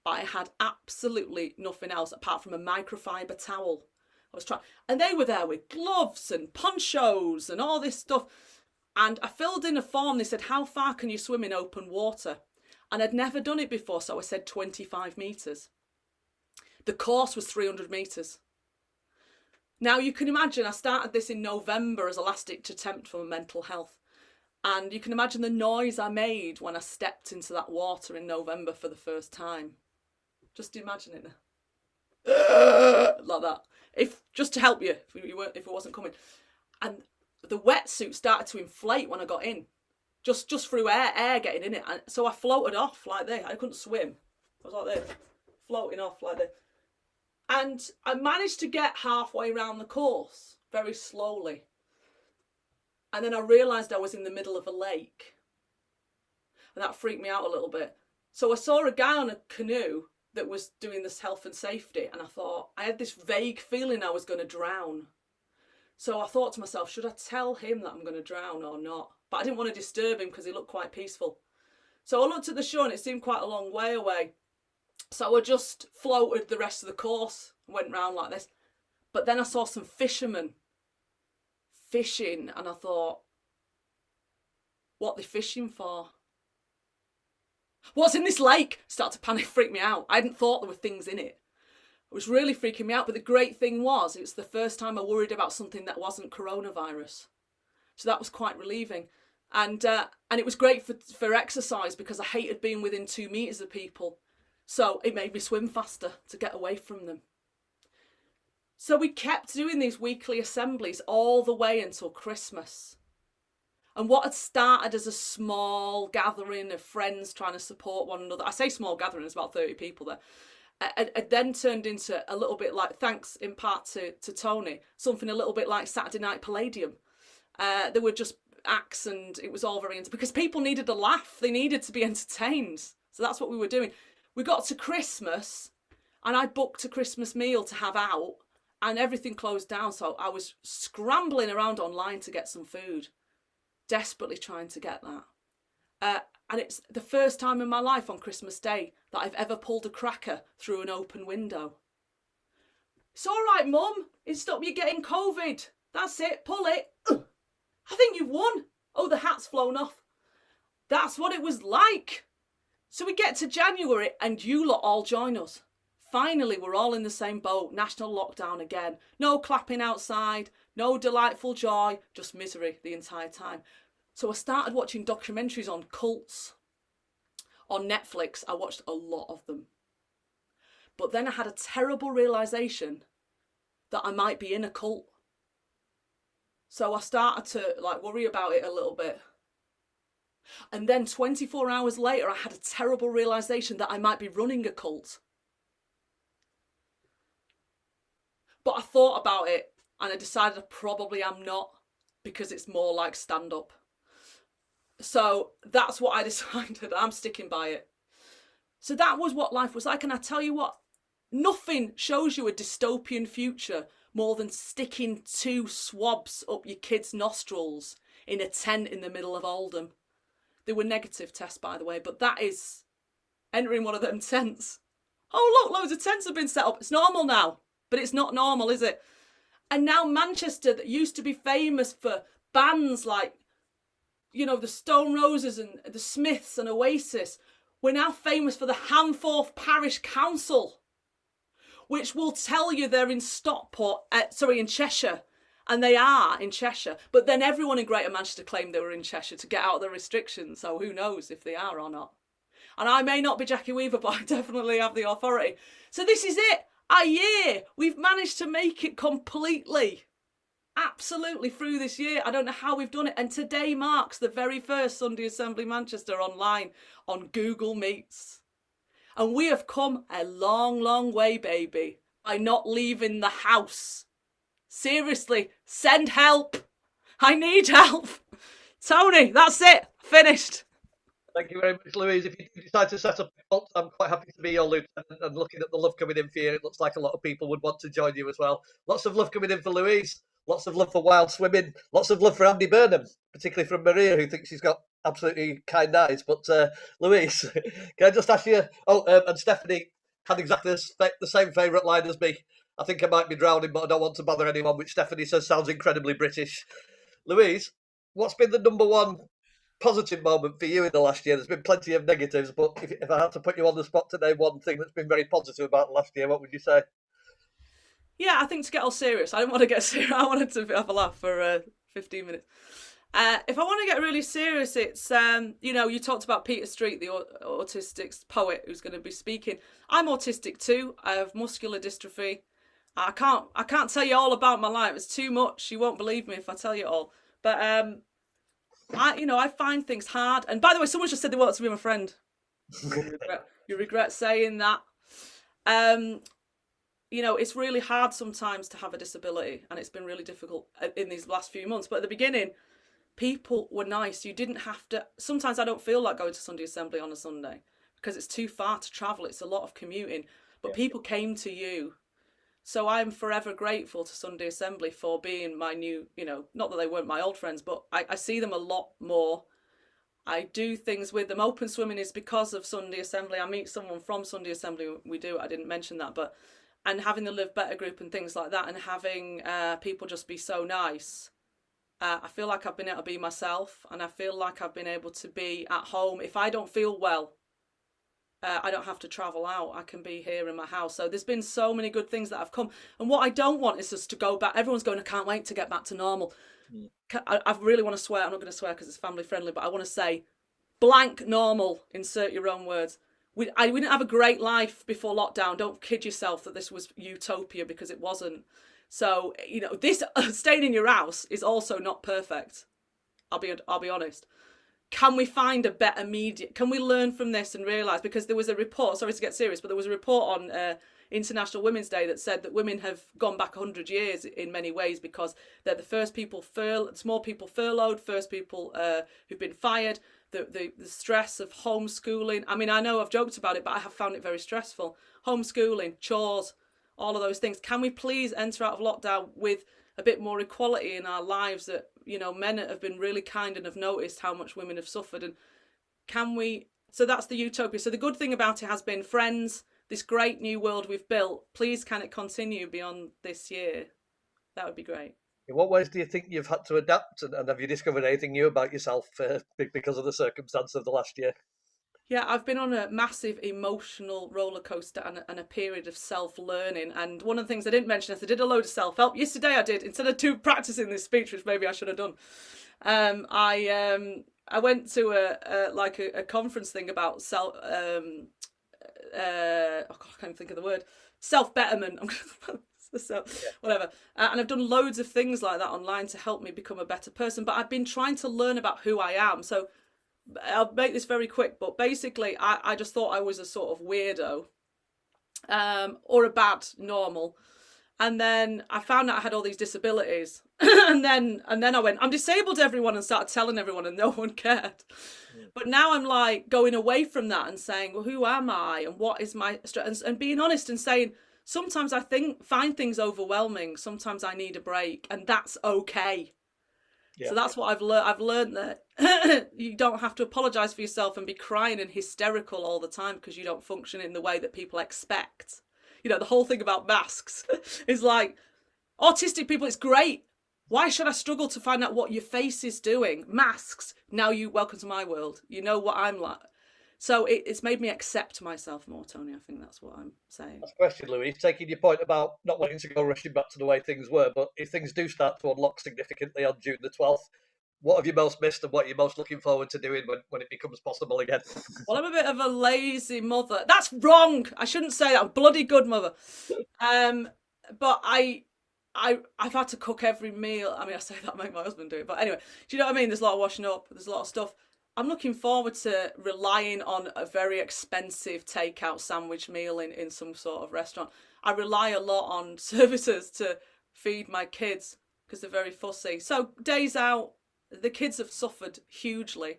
but I had absolutely nothing else apart from a microfiber towel. And they were there with gloves and ponchos and all this stuff. And I filled in a form. They said, "How far can you swim in open water?" And I'd never done it before, so I said 25 metres. The course was 300 metres. Now you can imagine I started this in November as a last-ditch attempt for mental health. And you can imagine the noise I made when I stepped into that water in November for the first time. Just imagine it. Like that. Just to help you, if it wasn't coming. And the wetsuit started to inflate when I got in. Just through air getting in it. And so I floated off like this. I couldn't swim. I was like this, floating off like this. And I managed to get halfway around the course very slowly. And then I realised I was in the middle of a lake. And that freaked me out a little bit. So I saw a guy on a canoe that was doing this health and safety. And I had this vague feeling I was going to drown. So I thought to myself, should I tell him that I'm going to drown or not? But I didn't want to disturb him because he looked quite peaceful. So I looked at the shore and it seemed quite a long way away. So I just floated the rest of the course and went round like this. But then I saw some fishermen fishing and I thought, What they're fishing for. What's in this lake? Start to panic, freak me out. I hadn't thought there were things in it. It was really freaking me out. But the great thing was, it was the first time I worried about something that wasn't coronavirus. So that was quite relieving. And it was great for exercise because I hated being within 2 meters of people. So it made me swim faster to get away from them. So we kept doing these weekly assemblies all the way until Christmas. And what had started as a small gathering of friends trying to support one another, I say small gathering, there's about 30 people there, it then turned into a little bit like, thanks in part to Tony, something a little bit like Saturday Night Palladium. There were just acts and it was all very, because people needed a laugh, they needed to be entertained. So that's what we were doing. We got to Christmas and I booked a Christmas meal to have out and everything closed down. So I was scrambling around online to get some food, desperately trying to get that. And it's the first time in my life on Christmas Day that I've ever pulled a cracker through an open window. It's all right, Mum. It stopped you getting COVID. That's it. Pull it. I think you've won. Oh, the hat's flown off. That's what it was like. So we get to January and you lot all join us. Finally, we're all in the same boat. National lockdown again. No clapping outside. No delightful joy. Just misery the entire time. So I started watching documentaries on cults. On Netflix, I watched a lot of them. But then I had a terrible realisation that I might be in a cult. So I started to worry about it a little bit. And then 24 hours later, I had a terrible realisation that I might be running a cult. But I thought about it and I decided I probably am not, because it's more like stand-up. So that's what I decided. I'm sticking by it. So that was what life was like. And I tell you what, nothing shows you a dystopian future more than sticking 2 swabs up your kids' nostrils in a tent in the middle of Oldham. They were negative tests, by the way, but that is entering one of them tents. Oh, look, loads of tents have been set up. It's normal now, but it's not normal, is it? And now Manchester, that used to be famous for bands like, you know, the Stone Roses and the Smiths and Oasis, we're now famous for the Hanforth Parish Council, which will tell you they're in in Cheshire. And they are in Cheshire. But then everyone in Greater Manchester claimed they were in Cheshire to get out of the restrictions. So who knows if they are or not. And I may not be Jackie Weaver, but I definitely have the authority. So this is it. A year. We've managed to make it completely. Absolutely through this year. I don't know how we've done it. And today marks the very first Sunday Assembly Manchester online on Google Meets. And we have come a long, long way, baby, by not leaving the house. Seriously, send help. I need help. Tony, that's it. Finished. Thank you very much, Louise. If you decide to set up a cult, I'm quite happy to be your lieutenant, and looking at the love coming in for you, it looks like a lot of people would want to join you as well. Lots of love coming in for Louise. Lots of love for wild swimming. Lots of love for Andy Burnham, particularly from Maria, who thinks she's got absolutely kind eyes. But Louise, can I just ask you? And Stephanie had exactly the same favourite line as me. I think I might be drowning, but I don't want to bother anyone, which Stephanie says sounds incredibly British. Louise, what's been the number one positive moment for you in the last year? There's been plenty of negatives, but if I had to put you on the spot to name one thing that's been very positive about the last year, what would you say? Yeah, I think to get all serious, I didn't want to get serious. I wanted to have a laugh for 15 minutes. If I want to get really serious, it's, you talked about Peter Street, the autistic poet who's going to be speaking. I'm autistic too. I have muscular dystrophy. I can't tell you all about my life. It's too much. You won't believe me if I tell you all. But I find things hard. And by the way, someone just said they wanted to be my friend. You regret saying that. It's really hard sometimes to have a disability, and it's been really difficult in these last few months. But at the beginning, people were nice. You didn't have to. Sometimes I don't feel like going to Sunday Assembly on a Sunday because it's too far to travel. It's a lot of commuting. But people came to you. So I'm forever grateful to Sunday Assembly for being my new, not that they weren't my old friends, but I see them a lot more. I do things with them. Open swimming is because of Sunday Assembly. I meet someone from Sunday Assembly. I didn't mention that, and having the Live Better group and things like that, and having people just be so nice. I feel like I've been able to be myself, and I feel like I've been able to be at home. If I don't feel well, I don't have to travel out. I can be here in my house. So there's been so many good things that have come. And what I don't want is just to go back. Everyone's going, I can't wait to get back to normal. I really want to swear. I'm not going to swear because it's family friendly, but I want to say blank normal. Insert your own words. We didn't have a great life before lockdown. Don't kid yourself that this was utopia, because it wasn't. So, you know, this staying in your house is also not perfect. I'll be honest. Can we find a better media? Can we learn from this and realise, because there was a report, sorry to get serious, but there was a report on International Women's Day that said that women have gone back 100 years in many ways, because they're the first people more people furloughed, first people who've been fired, the stress of homeschooling. I mean, I know I've joked about it, but I have found it very stressful. Homeschooling, chores, all of those things. Can we please enter out of lockdown with a bit more equality in our lives, that, you know, men have been really kind and have noticed how much women have suffered, and can we, so that's the utopia. So the good thing about it has been friends, this great new world we've built. Please, can it continue beyond this year? That would be great. In what ways do you think you've had to adapt, and have you discovered anything new about yourself because of the circumstance of the last year? Yeah, I've been on a massive emotional roller coaster and a period of self-learning. And one of the things I didn't mention is I did a load of self-help. Yesterday I did, instead of practicing this speech, which maybe I should have done, I went to a conference thing about I can't think of the word, self-betterment. So whatever, and I've done loads of things like that online to help me become a better person. But I've been trying to learn about who I am. So I'll make this very quick, but basically I just thought I was a sort of weirdo, or a bad normal, and then I found out I had all these disabilities, and then I went, I'm disabled, everyone, and started telling everyone, and no one cared. But now I'm like going away from that and saying, well, who am I, and what is my strength, and being honest and saying, sometimes I find things overwhelming, sometimes I need a break, and that's okay. Yeah. So that's what I've learned. I've learned that you don't have to apologise for yourself and be crying and hysterical all the time because you don't function in the way that people expect. You know, the whole thing about masks is like, autistic people, it's great. Why should I struggle to find out what your face is doing? Masks. Now welcome to my world. You know what I'm like. So it's made me accept myself more, Tony. I think that's what I'm saying. That's a question, Louise. Taking your point about not wanting to go rushing back to the way things were, but if things do start to unlock significantly on June the 12th, what have you most missed and what are you most looking forward to doing when it becomes possible again? Well, I'm a bit of a lazy mother. That's wrong. I shouldn't say that. I'm a bloody good mother. But I've had to cook every meal. I mean, I say that, make my husband do it. But anyway, do you know what I mean? There's a lot of washing up. There's a lot of stuff. I'm looking forward to relying on a very expensive takeout sandwich meal in some sort of restaurant. I rely a lot on services to feed my kids because they're very fussy. So days out, the kids have suffered hugely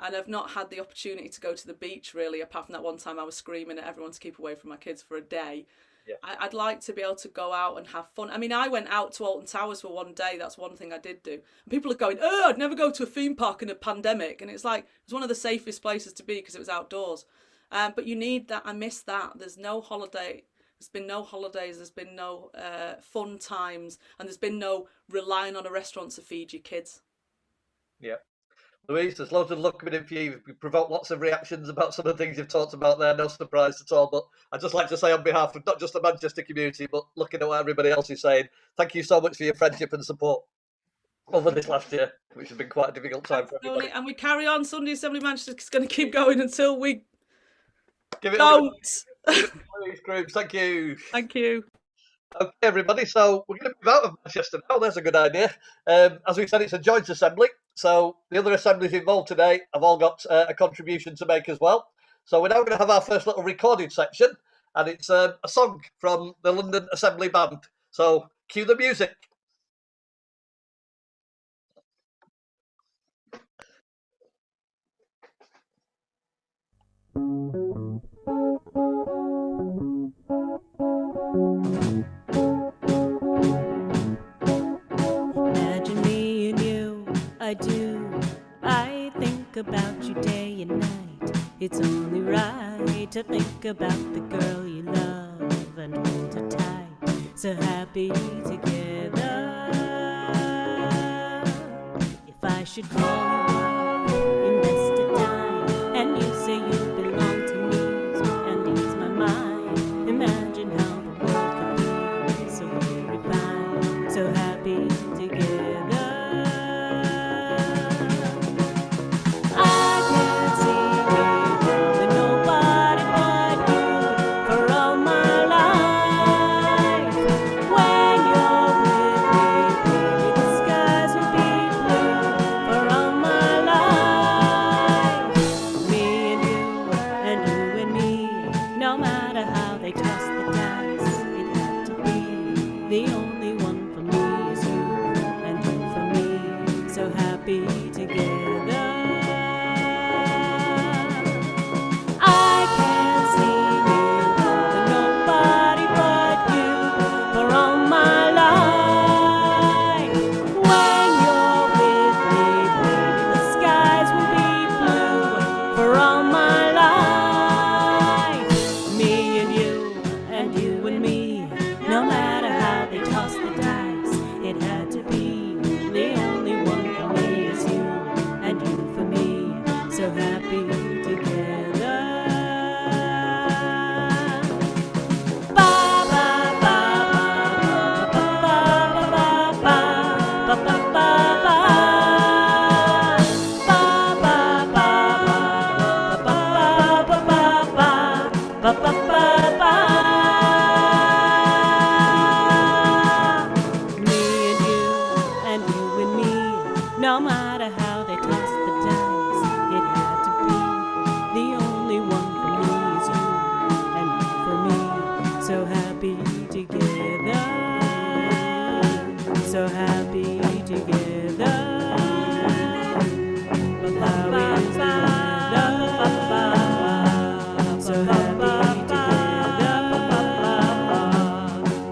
and I've not had the opportunity to go to the beach really, apart from that one time I was screaming at everyone to keep away from my kids for a day. Yeah. I'd like to be able to go out and have fun. I mean, I went out to Alton Towers for one day. That's one thing I did do. And people are going, oh, I'd never go to a theme park in a pandemic. And it's like, it was one of the safest places to be because it was outdoors. But you need that. I miss that. There's no holiday. There's been no holidays. There's been no fun times. And there's been no relying on a restaurant to feed your kids. Yeah. Louise, there's loads of luck coming in for you. You've provoked lots of reactions about some of the things you've talked about there. No surprise at all. But I'd just like to say on behalf of not just the Manchester community, but looking at what everybody else is saying, thank you so much for your friendship and support over this last year, which has been quite a difficult time for everybody. And we carry on. Sunday Assembly Manchester is going to keep going until we don't. Louise Croombs, thank you. Thank you. Okay, everybody, so we're going to move out of Manchester now. There's a good idea. As we said, it's a joint assembly. So the other assemblies involved today have all got a contribution to make as well. So we're now going to have our first little recording section, and it's a song from the London Assembly Band. So cue the music. Imagine me and you, I do. I think about you day and night. It's only right to think about the girl you love and hold her tight. So happy together. I should call you up, invest a dime, and you say you belong to me and ease my mind. Imagine how the world could be so very fine, so happy together. I can't see me with nobody but you for all my life. When you're with me, baby, the skies will be blue for all my life. Me and you and me, no matter how they toss the dice, it had to be. The only one for me is you, and you for me, so happy together. I can't see me with nobody but you for all my life. When you're with me, baby, the skies will be blue for all my life. Me and you and me, no matter how they toss the dice, it had to be. The only one for me is you, and you for me, so happy together. Ba ba ba ba ba ba ba ba ba ba ba. Ba ba ba ba ba ba ba ba ba ba ba. Me and you and me, no matter how they toss the dice, it had to be. The only one for me is you, and you for me, so happy together, so happy together. How is together, so happy together.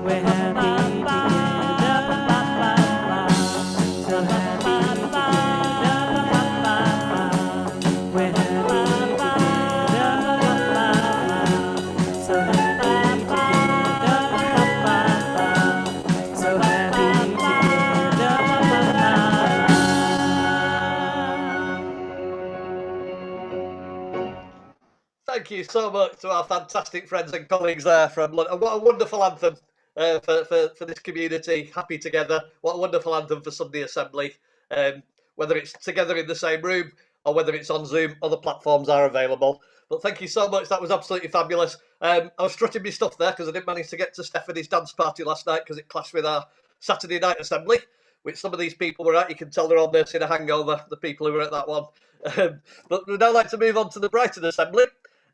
We're happy together, so happy together. We're happy together, so happy together, so happy together. Thank you so much to our fantastic friends and colleagues there from London. What a wonderful anthem for this community. Happy together. What a wonderful anthem for Sunday Assembly. Whether it's together in the same room or whether it's on Zoom, other platforms are available. But thank you so much. That was absolutely fabulous. I was strutting my stuff there because I didn't manage to get to Stephanie's dance party last night because it clashed with our Saturday night assembly, which some of these people were at. You can tell they're all nursing a hangover, the people who were at that one. But we'd now like to move on to the Brighton Assembly.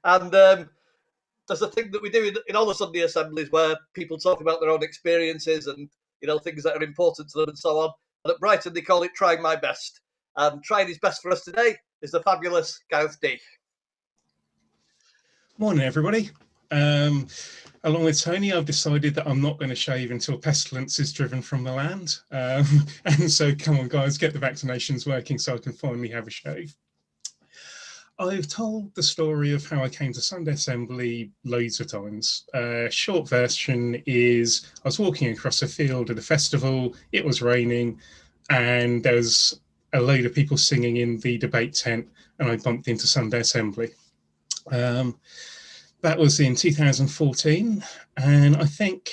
And there's a thing that we do in all the Sunday assemblies where people talk about their own experiences and, you know, things that are important to them and so on. And at Brighton, they call it Trying My Best. And trying his best for us today is the fabulous Gareth D. Morning, everybody. Along with Tony, I've decided that I'm not going to shave until pestilence is driven from the land. And so, come on, guys, get the vaccinations working so I can finally have a shave. I've told the story of how I came to Sunday Assembly loads of times. Short version is I was walking across a field at a festival, it was raining, and there was a load of people singing in the debate tent, and I bumped into Sunday Assembly. That was in 2014, and I think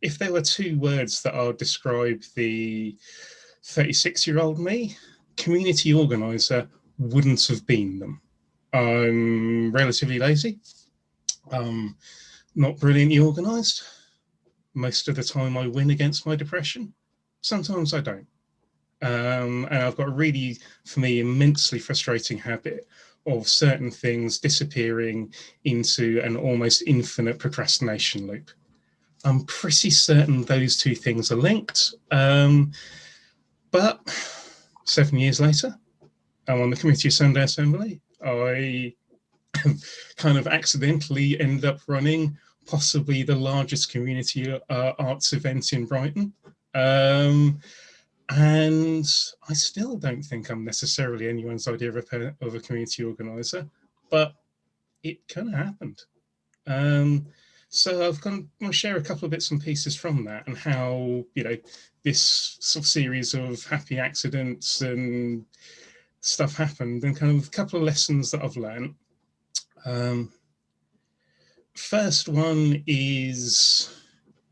if there were two words that I'll describe the 36-year-old me, community organiser wouldn't have been them. I'm relatively lazy, not brilliantly organised. Most of the time I win against my depression. Sometimes I don't. And I've got a really, for me, immensely frustrating habit of certain things disappearing into an almost infinite procrastination loop. I'm pretty certain those two things are linked. But 7 years later, I'm on the committee of Sunday Assembly. I kind of accidentally end up running possibly the largest community arts event in Brighton. And I still don't think I'm necessarily anyone's idea of a community organiser, but it kind of happened. So I've want to share a couple of bits and pieces from that, and how, you know, this sort of series of happy accidents and stuff happened, and kind of a couple of lessons that I've learned. First one is,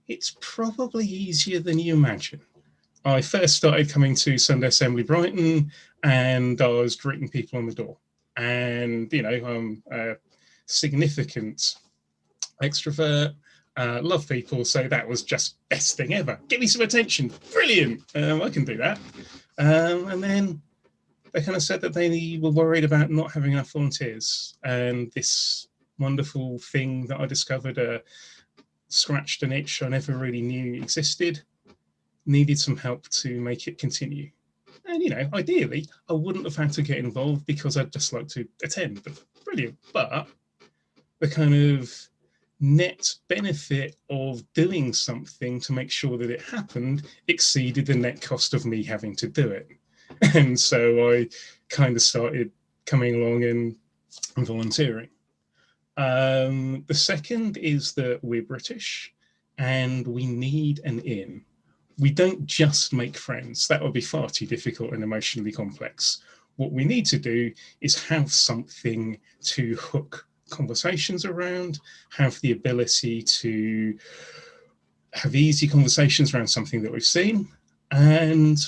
it's probably easier than you imagine. I first started coming to Sunday Assembly Brighton, and I was greeting people on the door. And, you know, I'm a significant extrovert, love people, so that was just best thing ever. Give me some attention, brilliant. I can do that. And then they kind of said that they were worried about not having enough volunteers, and this wonderful thing that I discovered, scratched an itch I never really knew existed, needed some help to make it continue. And, you know, ideally I wouldn't have had to get involved because I'd just like to attend, but brilliant. But the kind of net benefit of doing something to make sure that it happened exceeded the net cost of me having to do it. And so I kind of started coming along and volunteering. The second is that we're British and we need an in. We don't just make friends. That would be far too difficult and emotionally complex. What we need to do is have something to hook conversations around, have the ability to have easy conversations around something that we've seen. And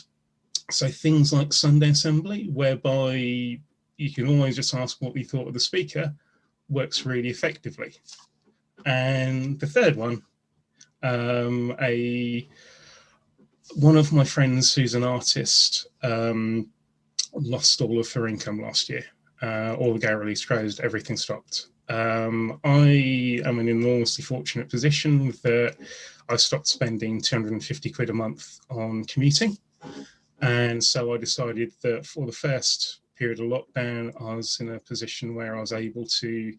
so things like Sunday Assembly, whereby you can always just ask what we thought of the speaker, works really effectively. And the third one, one of my friends who's an artist lost all of her income last year. All the galleries closed, everything stopped. I am in an enormously fortunate position that I stopped spending 250 quid a month on commuting. And so I decided that for the first period of lockdown, I was in a position where I was able to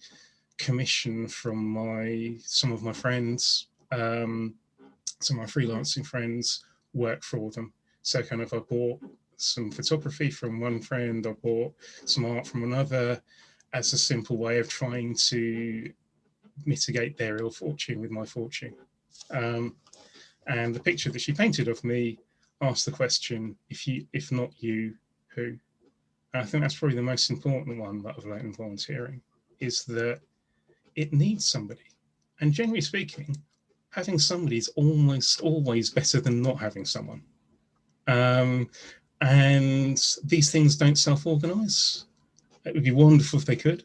commission from some of my friends, some of my freelancing friends, work for them. So kind of I bought some photography from one friend, I bought some art from another, as a simple way of trying to mitigate their ill fortune with my fortune. And the picture that she painted of me asked the question, if not you, who? And I think that's probably the most important one that I've learned in volunteering, is that it needs somebody. And generally speaking, having somebody is almost always better than not having someone. And these things don't self-organize. It would be wonderful if they could,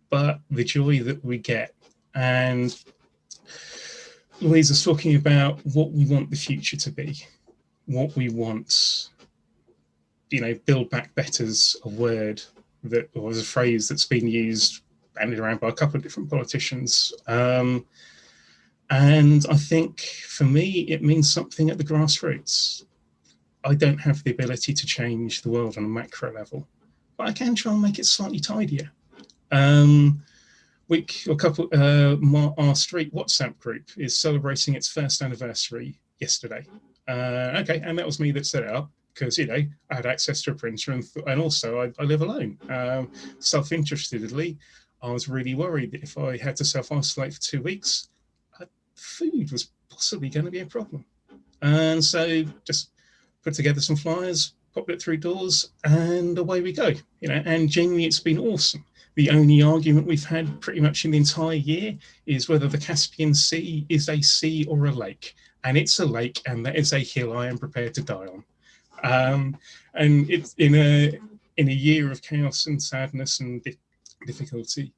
but the joy that we get. And Louise was talking about what we want the future to be, what we want, you know, Build Back Better's a word that was a phrase that's been used, bandied around by a couple of different politicians. And I think for me, it means something at the grassroots. I don't have the ability to change the world on a macro level, but I can try and make it slightly tidier. Our street WhatsApp group is celebrating its first anniversary yesterday. Okay, and that was me that set it up because, you know, I had access to a printer and also I live alone. Self-interestedly, I was really worried that if I had to self-isolate for 2 weeks, food was possibly going to be a problem. And so just put together some flyers, popped it through doors, and away we go. You know, and genuinely, it's been awesome. The only argument we've had pretty much in the entire year is whether the Caspian Sea is a sea or a lake. And it's a lake, and that is a hill I am prepared to die on. And it's in a year of chaos and sadness and difficulty.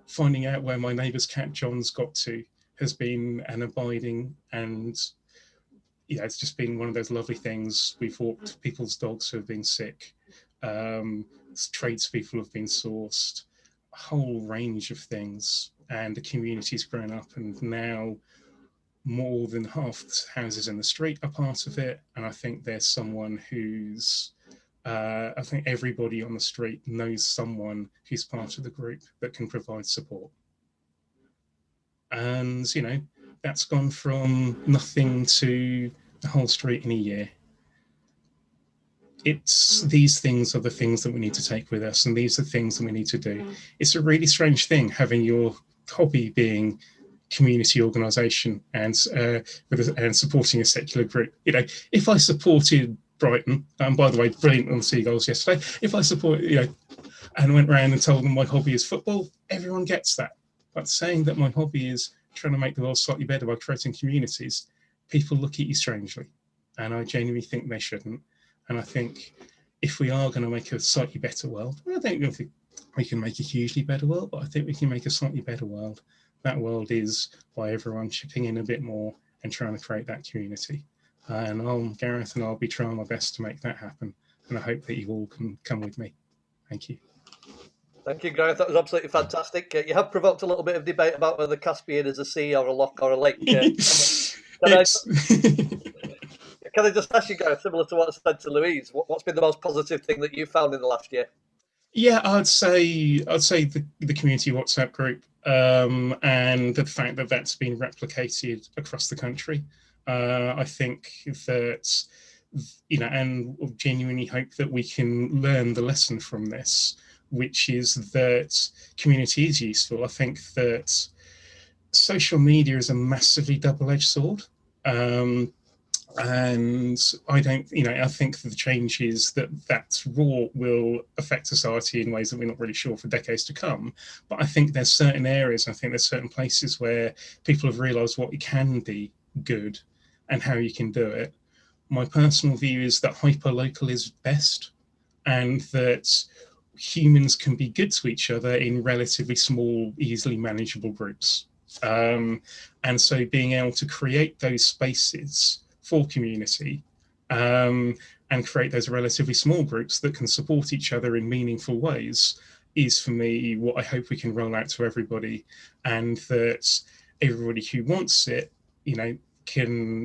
Finding out where my neighbour's cat John's got to has been an abiding, and yeah, it's just been one of those lovely things. We've walked people's dogs who have been sick. Tradespeople have been sourced, a whole range of things, and the community's grown up, and now more than half the houses in the street are part of it. And I think there's someone who's, I think everybody on the street knows someone who's part of the group that can provide support. And, you know, that's gone from nothing to the whole street in a year. These things are the things that we need to take with us, and these are things that we need to do. It's a really strange thing having your hobby being community organisation and supporting a secular group. You know, if I supported Brighton, and by the way, brilliant on the Seagulls yesterday. If I support, you know, and went around and told them my hobby is football, everyone gets that. But saying that my hobby is trying to make the world slightly better by creating communities, people look at you strangely, and I genuinely think they shouldn't. And I think if we are going to make a slightly better world, I don't think we can make a hugely better world, but I think we can make a slightly better world. That world is by everyone chipping in a bit more and trying to create that community. And Gareth and I'll be trying my best to make that happen. And I hope that you all can come with me. Thank you. Thank you, Gareth. That was absolutely fantastic. You have provoked a little bit of debate about whether the Caspian is a sea or a loch or a lake. Can I just ask you, Gareth, similar to what I said to Louise, what's been the most positive thing that you found in the last year? Yeah, I'd say the community WhatsApp group, and the fact that that's been replicated across the country. I think that, you know, and genuinely hope that we can learn the lesson from this, which is that community is useful. I think that social media is a massively double-edged sword. And I don't, you know, I think the change is that raw will affect society in ways that we're not really sure for decades to come. But I think there's certain areas, I think there's certain places where people have realised what can be good and how you can do it. My personal view is that hyper-local is best, and that humans can be good to each other in relatively small, easily manageable groups. And so being able to create those spaces for community, and create those relatively small groups that can support each other in meaningful ways is, for me, what I hope we can roll out to everybody, and that everybody who wants it, you know,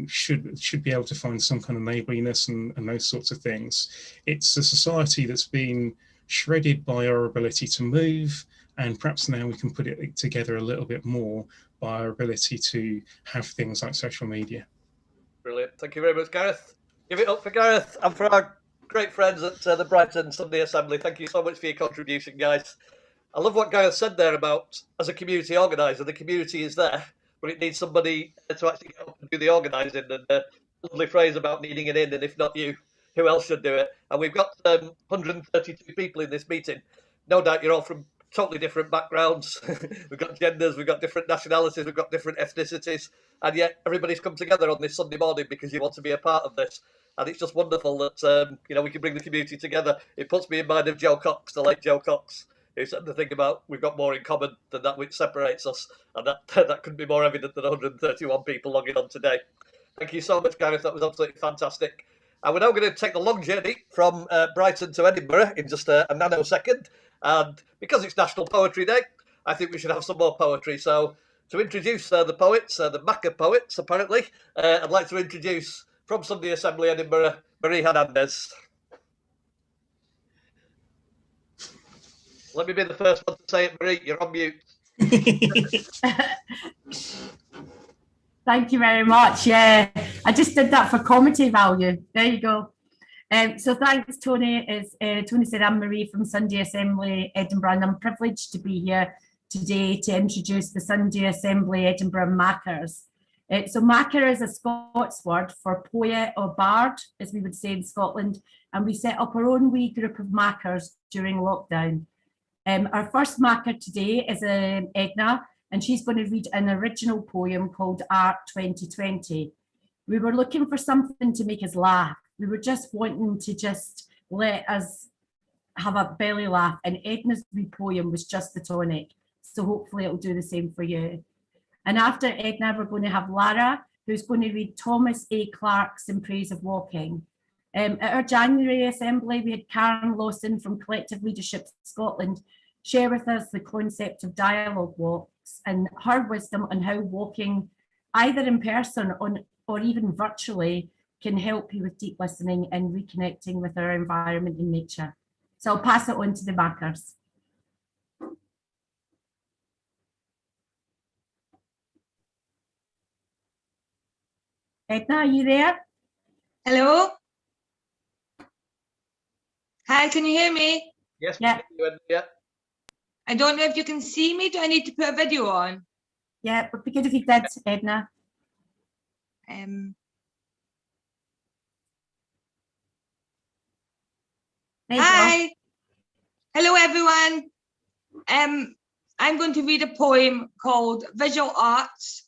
should be able to find some kind of neighbourliness and those sorts of things. It's a society that's been shredded by our ability to move, and perhaps now we can put it together a little bit more by our ability to have things like social media. Brilliant. Thank you very much, Gareth. Give it up for Gareth and for our great friends at the Brighton Sunday Assembly. Thank you so much for your contribution, guys. I love what Gareth said there about, as a community organiser, the community is there, but it needs somebody to actually get up and do the organising. And lovely phrase about needing it in, and if not you, who else should do it? And we've got 132 people in this meeting. No doubt you're all from totally different backgrounds. We've got genders, we've got different nationalities, we've got different ethnicities, and yet everybody's come together on this Sunday morning because you want to be a part of this. And it's just wonderful that you know, we can bring the community together. It puts me in mind of Joe Cox, the late Joe Cox, who said to think about we've got more in common than that which separates us, and that couldn't be more evident than 131 people logging on today. Thank you so much, Gareth. That was absolutely fantastic. And we're now going to take the long journey from Brighton to Edinburgh in just a nanosecond. And because it's National Poetry Day, I think we should have some more poetry. So to introduce the poets, the Macca poets, apparently, I'd like to introduce, from Sunday Assembly Edinburgh, Marie Hernandez. Let me be the first one to say it, Marie. You're on mute. Thank you very much. Yeah, I just did that for comedy value. There you go. So thanks, Tony. Tony said I'm Marie from Sunday Assembly Edinburgh, and I'm privileged to be here today to introduce the Sunday Assembly Edinburgh Mackers. So Macker is a Scots word for poet or bard, as we would say in Scotland, and we set up our own wee group of Mackers during lockdown. Our first Macker today is Edna, and she's going to read an original poem called Art 2020. We were looking for something to make us laugh. We were just wanting to just let us have a belly laugh, and Edna's wee poem was just the tonic. So hopefully it'll do the same for you. And after Edna, we're going to have Lara, who's going to read Thomas A. Clarke's In Praise of Walking. At our January Assembly, we had Karen Lawson from Collective Leadership Scotland share with us the concept of dialogue walks and her wisdom on how walking, either in person or even virtually, can help you with deep listening and reconnecting with our environment and nature. So I'll pass it on to the Mackers. Edna, are you there? Hello? Hi, can you hear me? Yes, Yeah. yeah. I don't know if you can see me. Do I need to put a video on? Yeah, it would be good if you did, Edna. There you go. Hi. Hello, everyone. I'm going to read a poem called Visual Arts,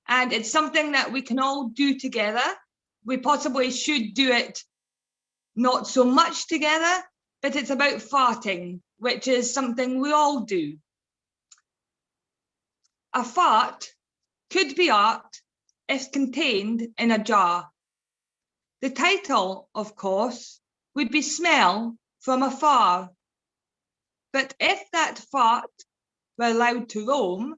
and it's something that we can all do together. We possibly should do it not so much together, but it's about farting, which is something we all do. A fart could be art if contained in a jar. The title, of course, would be Smell from Afar. But if that fart were allowed to roam,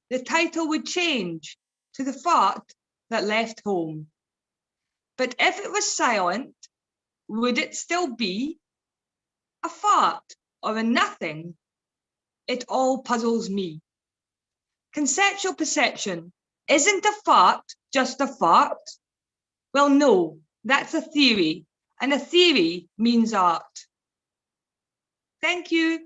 the title would change to The Fart That Left Home. But if it was silent, would it still be a fart or a nothing? It all puzzles me. Conceptual perception, isn't a fart just a fart? Well, no, that's a theory, and a theory means art. Thank you.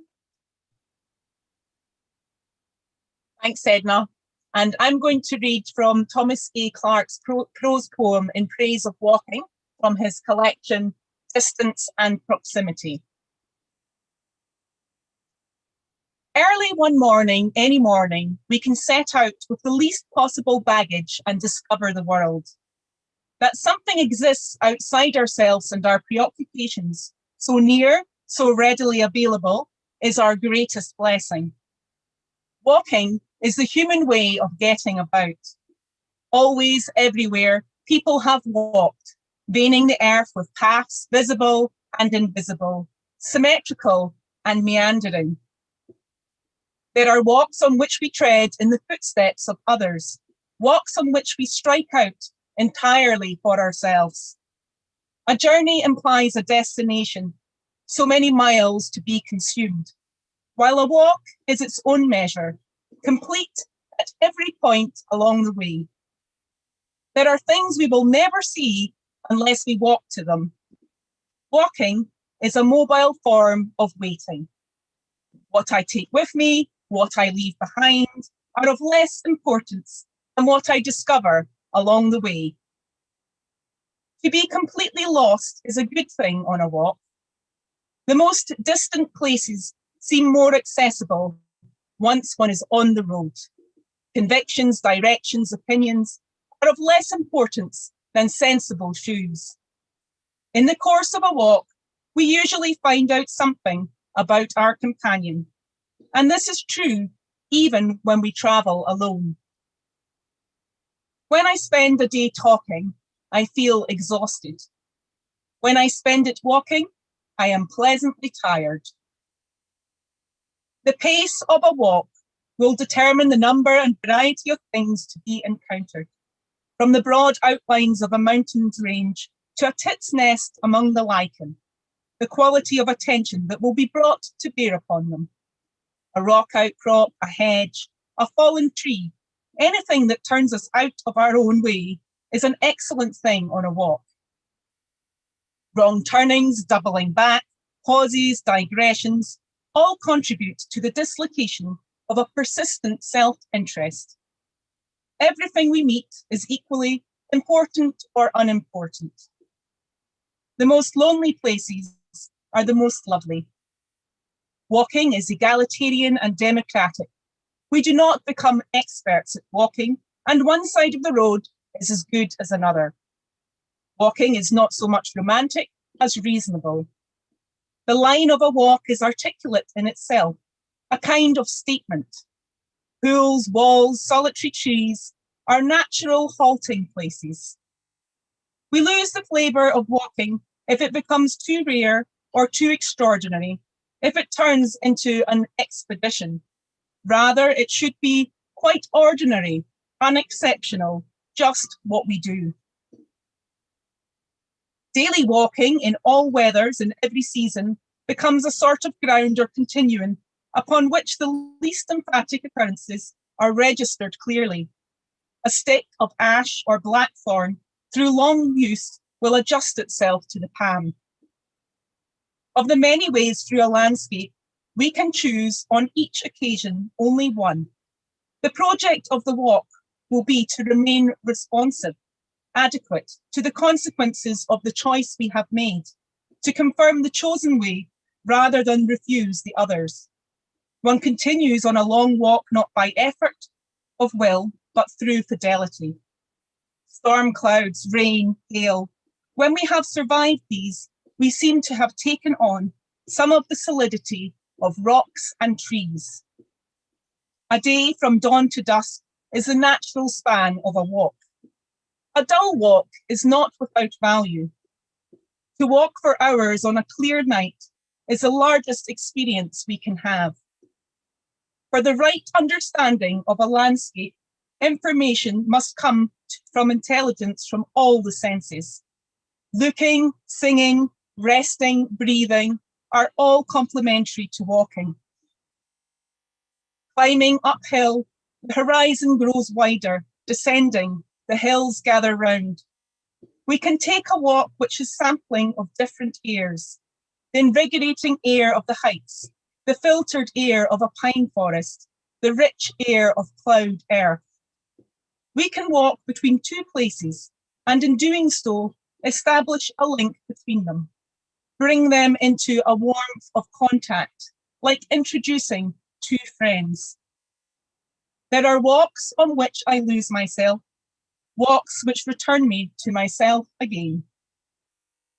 Thanks, Edna. And I'm going to read from Thomas A. Clarke's prose poem in praise of walking from his collection, Distance and Proximity. Early one morning, any morning, we can set out with the least possible baggage and discover the world. That something exists outside ourselves and our preoccupations, so near, so readily available, is our greatest blessing. Walking is the human way of getting about. Always, everywhere, people have walked, veining the earth with paths visible and invisible, symmetrical and meandering. There are walks on which we tread in the footsteps of others, walks on which we strike out entirely for ourselves. A journey implies a destination, so many miles to be consumed, while a walk is its own measure, complete at every point along the way. There are things we will never see unless we walk to them. Walking is a mobile form of waiting. What I take with me, what I leave behind, are of less importance than what I discover along the way. To be completely lost is a good thing on a walk. The most distant places seem more accessible once one is on the road. Convictions, directions, opinions are of less importance than sensible shoes. In the course of a walk, we usually find out something about our companion, and this is true even when we travel alone. When I spend a day talking, I feel exhausted. When I spend it walking, I am pleasantly tired. The pace of a walk will determine the number and variety of things to be encountered, from the broad outlines of a mountain's range to a tit's nest among the lichen, the quality of attention that will be brought to bear upon them. A rock outcrop, a hedge, a fallen tree, anything that turns us out of our own way is an excellent thing on a walk. Wrong turnings, doubling back, pauses, digressions, all contribute to the dislocation of a persistent self-interest. Everything we meet is equally important or unimportant. The most lonely places are the most lovely. Walking is egalitarian and democratic. We do not become experts at walking, and one side of the road is as good as another. Walking is not so much romantic as reasonable. The line of a walk is articulate in itself, a kind of statement. Pools, walls, solitary trees are natural halting places. We lose the flavour of walking if it becomes too rare or too extraordinary, if it turns into an expedition. Rather, it should be quite ordinary, unexceptional, just what we do. Daily walking in all weathers and every season becomes a sort of ground or continuum upon which the least emphatic occurrences are registered clearly. A stick of ash or blackthorn, through long use, will adjust itself to the palm. Of the many ways through a landscape, We can choose on each occasion only one. The project of the walk will be to remain responsive, adequate to the consequences of the choice we have made, to confirm the chosen way rather than refuse the others. One continues on a long walk not by effort of will, but through fidelity. Storm clouds, rain, hail. When we have survived these, we seem to have taken on some of the solidity of rocks and trees. A day from dawn to dusk is the natural span of a walk. A dull walk is not without value. To walk for hours on a clear night is the largest experience we can have. For the right understanding of a landscape, information must come from intelligence from all the senses. Looking, singing, resting, breathing are all complementary to walking. Climbing uphill, the horizon grows wider. Descending, the hills gather round. We can take a walk which is sampling of different airs, the invigorating air of the heights, the filtered air of a pine forest, the rich air of cloud earth. We can walk between two places, and in doing so, establish a link between them, bring them into a warmth of contact, like introducing two friends. There are walks on which I lose myself, walks which return me to myself again.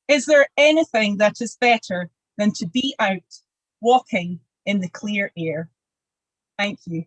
Is there anything that is better than to be out walking in the clear air? Thank you.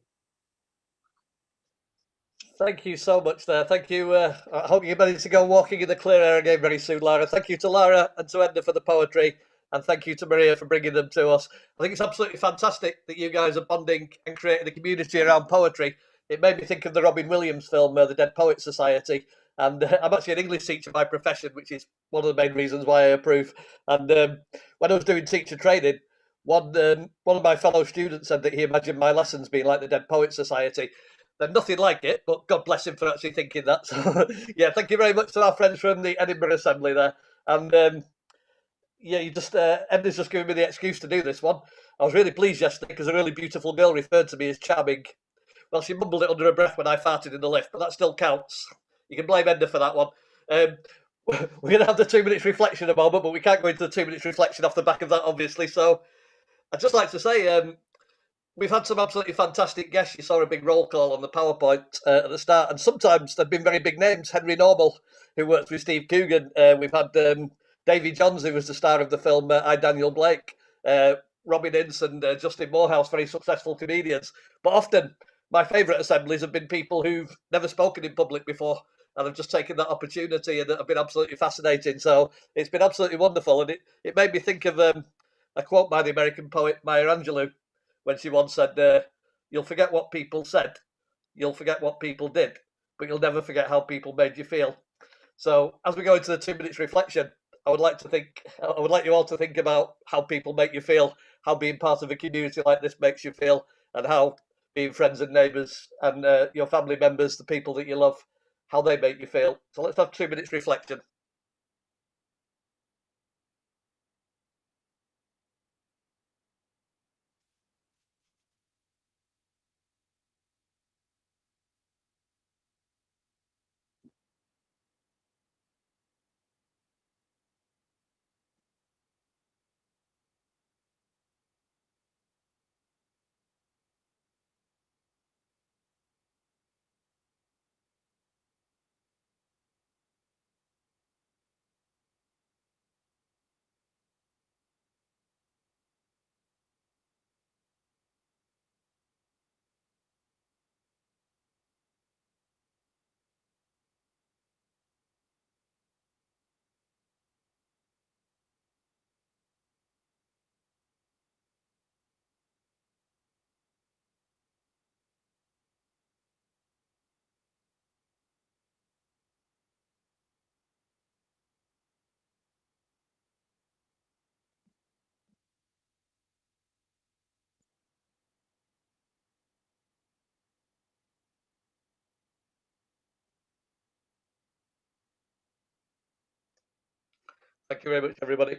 Thank you so much there. Thank you. I hope you manage to go walking in the clear air again very soon, Lara. Thank you to Lara and to Enda for the poetry. And thank you to Maria for bringing them to us. I think it's absolutely fantastic that you guys are bonding and creating a community around poetry. It made me think of the Robin Williams film, The Dead Poets Society. And I'm actually an English teacher by profession, which is one of the main reasons why I approve. And when I was doing teacher training, one of my fellow students said that he imagined my lessons being like the Dead Poets Society. They're nothing like it, but God bless him for actually thinking that. So, yeah, thank you very much to our friends from the Edinburgh Assembly there. And yeah, you just Emma's just giving me the excuse to do this one. I was really pleased yesterday because a really beautiful girl referred to me as charming. Well, she mumbled it under her breath when I farted in the lift, but that still counts. You can blame Enda for that one. We're going to have the 2 minutes reflection in a moment, but we can't go into the 2 minutes reflection off the back of that, obviously. So I'd just like to say we've had some absolutely fantastic guests. You saw a big roll call on the PowerPoint at the start, and sometimes they've been very big names. Henry Normal, who works with Steve Coogan. We've had Davy Johns, who was the star of the film I, Daniel Blake. Robin Ince and Justin Morehouse, very successful comedians. But often, my favourite assemblies have been people who've never spoken in public before and have just taken that opportunity and have been absolutely fascinating. So it's been absolutely wonderful. And it made me think of a quote by the American poet Maya Angelou when she once said, you'll forget what people said, you'll forget what people did, but you'll never forget how people made you feel. So as we go into the 2 minutes reflection, I would like you all to think about how people make you feel, how being part of a community like this makes you feel, and how being friends and neighbours and your family members, the people that you love, how they make you feel. So let's have 2 minutes reflection. Thank you very much, everybody.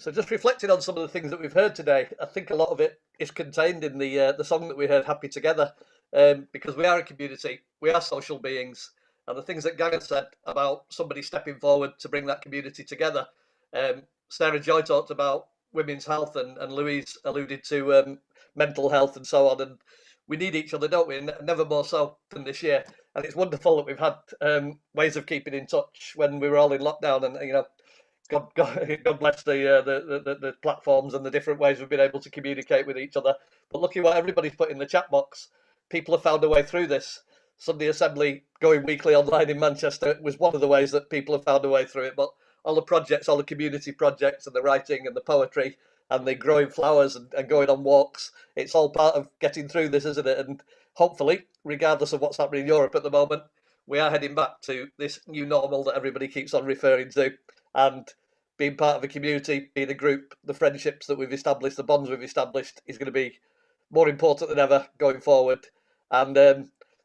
So just reflecting on some of the things that we've heard today, I think a lot of it is contained in the song that we heard, "Happy Together," because we are a community, we are social beings, and the things that Gareth said about somebody stepping forward to bring that community together. Sarah Joy talked about women's health, and Louise alluded to mental health and so on. And we need each other, don't we? And never more so than this year. And it's wonderful that we've had ways of keeping in touch when we were all in lockdown. And God bless the platforms and the different ways we've been able to communicate with each other. But looking what everybody's put in the chat box, people have found a way through this. Sunday Assembly going weekly online in Manchester was one of the ways that people have found a way through it. But all the projects, all the community projects and the writing and the poetry and the growing flowers and going on walks, it's all part of getting through this, isn't it? And hopefully, regardless of what's happening in Europe at the moment, we are heading back to this new normal that everybody keeps on referring to. And being part of a community, being a group, the friendships that we've established, the bonds we've established is going to be more important than ever going forward. And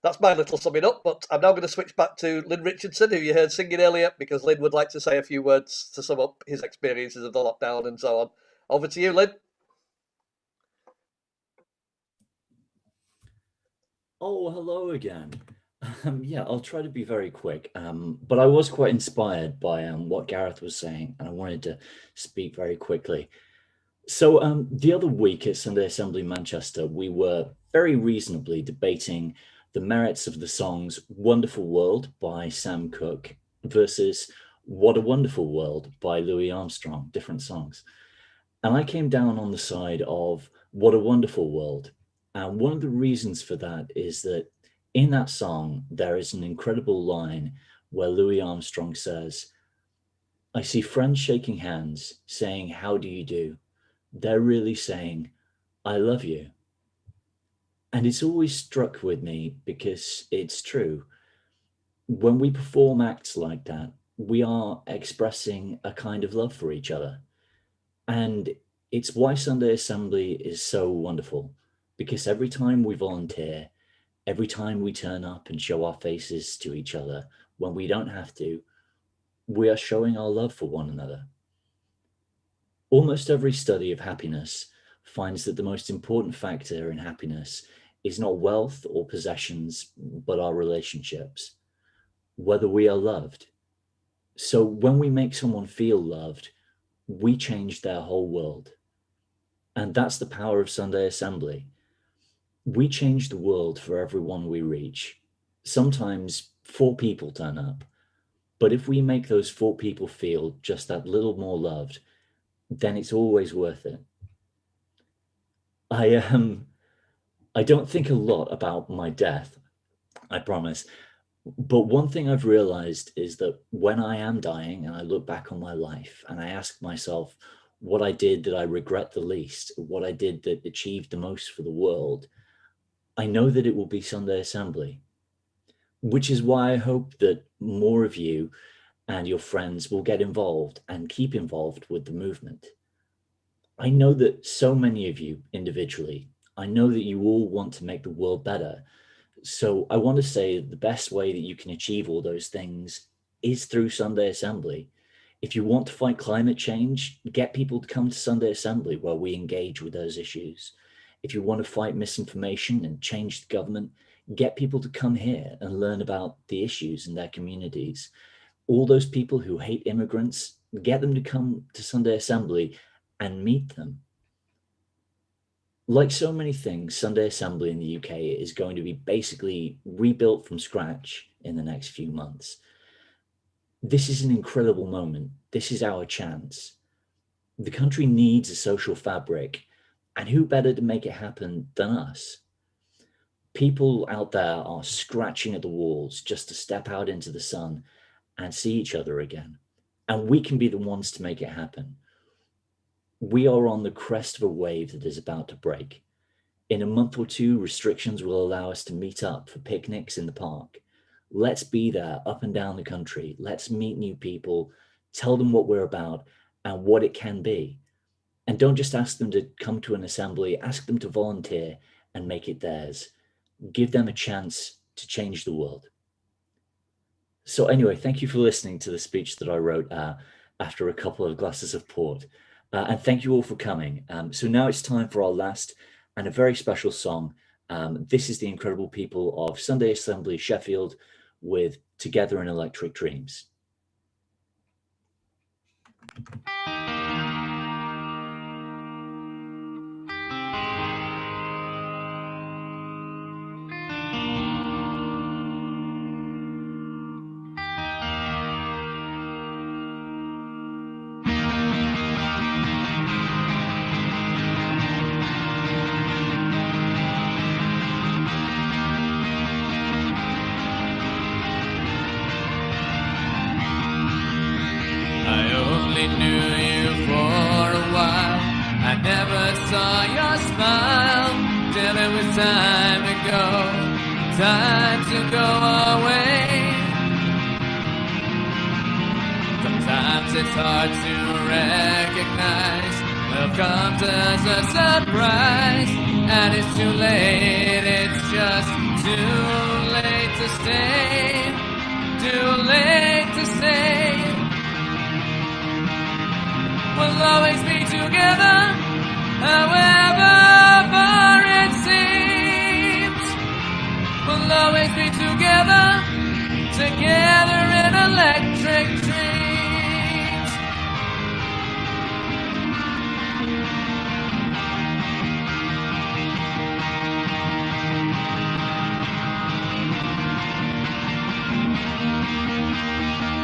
that's my little summing up, but I'm now going to switch back to Lynn Richardson, who you heard singing earlier, because Lynn would like to say a few words to sum up his experiences of the lockdown and so on. Over to you, Lynn. Oh, hello again. Yeah, I'll try to be very quick, but I was quite inspired by what Gareth was saying, and I wanted to speak very quickly. So the other week at Sunday Assembly Manchester, we were very reasonably debating the merits of the songs "Wonderful World" by Sam Cooke versus "What a Wonderful World" by Louis Armstrong, different songs. And I came down on the side of "What a Wonderful World." And one of the reasons for that is that in that song, there is an incredible line where Louis Armstrong says, "I see friends shaking hands, saying, 'How do you do?' They're really saying, 'I love you.'" And it's always struck with me because it's true. When we perform acts like that, we are expressing a kind of love for each other. And it's why Sunday Assembly is so wonderful, because every time we volunteer, every time we turn up and show our faces to each other when we don't have to, we are showing our love for one another. Almost every study of happiness finds that the most important factor in happiness is not wealth or possessions, but our relationships, whether we are loved. So when we make someone feel loved, we change their whole world. And that's the power of Sunday Assembly. We change the world for everyone we reach. Sometimes 4 people turn up, but if we make those 4 people feel just that little more loved, then it's always worth it. I don't think a lot about my death, I promise. But one thing I've realized is that when I am dying and I look back on my life and I ask myself what I did that I regret the least, what I did that achieved the most for the world, I know that it will be Sunday Assembly, which is why I hope that more of you and your friends will get involved and keep involved with the movement. I know that so many of you individually, I know that you all want to make the world better. So I want to say that the best way that you can achieve all those things is through Sunday Assembly. If you want to fight climate change, get people to come to Sunday Assembly where we engage with those issues. If you want to fight misinformation and change the government, get people to come here and learn about the issues in their communities. All those people who hate immigrants, get them to come to Sunday Assembly and meet them. Like so many things, Sunday Assembly in the UK is going to be basically rebuilt from scratch in the next few months. This is an incredible moment. This is our chance. The country needs a social fabric, and who better to make it happen than us? People out there are scratching at the walls just to step out into the sun and see each other again. And we can be the ones to make it happen. We are on the crest of a wave that is about to break. In a month or 2, restrictions will allow us to meet up for picnics in the park. Let's be there up and down the country. Let's meet new people, tell them what we're about and what it can be. And don't just ask them to come to an assembly, ask them to volunteer and make it theirs. Give them a chance to change the world. So anyway, thank you for listening to the speech that I wrote after a couple of glasses of port. And thank you all for coming. So now it's time for our last and a very special song. This is the incredible people of Sunday Assembly Sheffield with Together in Electric Dreams. Time to go away. Sometimes it's hard to recognize love comes as a surprise, and it's too late, it's just too late to stay, too late to stay. We'll always be together, however far it seems. We'll always be together, together in electric dreams.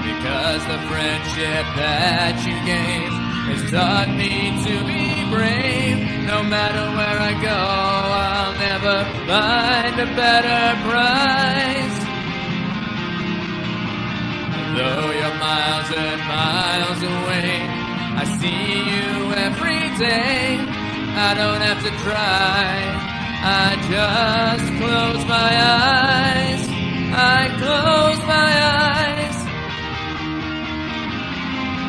Because the friendship that you gave has taught me to be brave. No matter where I go, I'll never find a better prize. Though you're miles and miles away, I see you every day. I don't have to try, I just close my eyes. I close my eyes.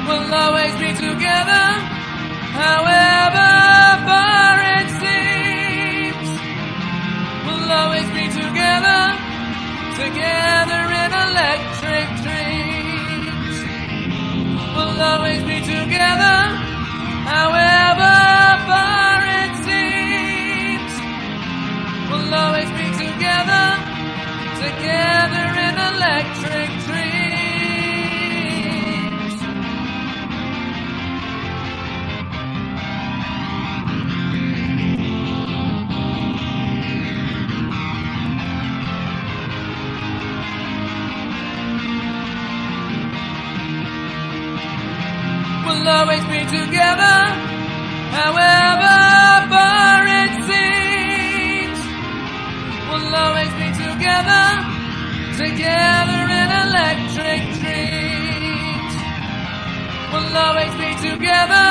We'll always be together, however far it seems. We'll always be together, together in electric dreams. We'll always be together, however far it seems. We'll always be together, together in electric dreams. We'll always be together, however far it seems. We'll always be together, together in electric dreams. We'll always be together,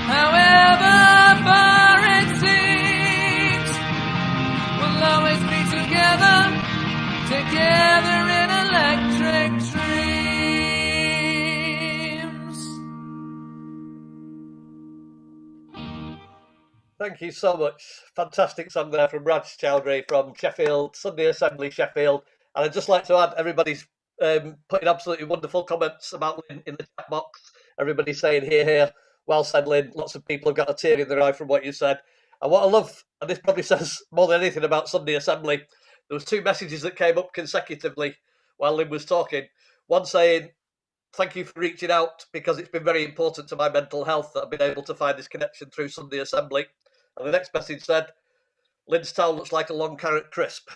however far it seems. We'll always be together, together in electric dreams. Thank you so much. Fantastic song there from Raj Chowdhury from Sheffield, Sunday Assembly Sheffield. And I'd just like to add, everybody's putting absolutely wonderful comments about Lynn in the chat box. Everybody's saying here, here. Well said, Lynn. Lots of people have got a tear in their eye from what you said. And what I love, and this probably says more than anything about Sunday Assembly, there was two messages that came up consecutively while Lynn was talking. One saying, thank you for reaching out because it's been very important to my mental health that I've been able to find this connection through Sunday Assembly. And the next message said, Lynn's towel looks like a long carrot crisp.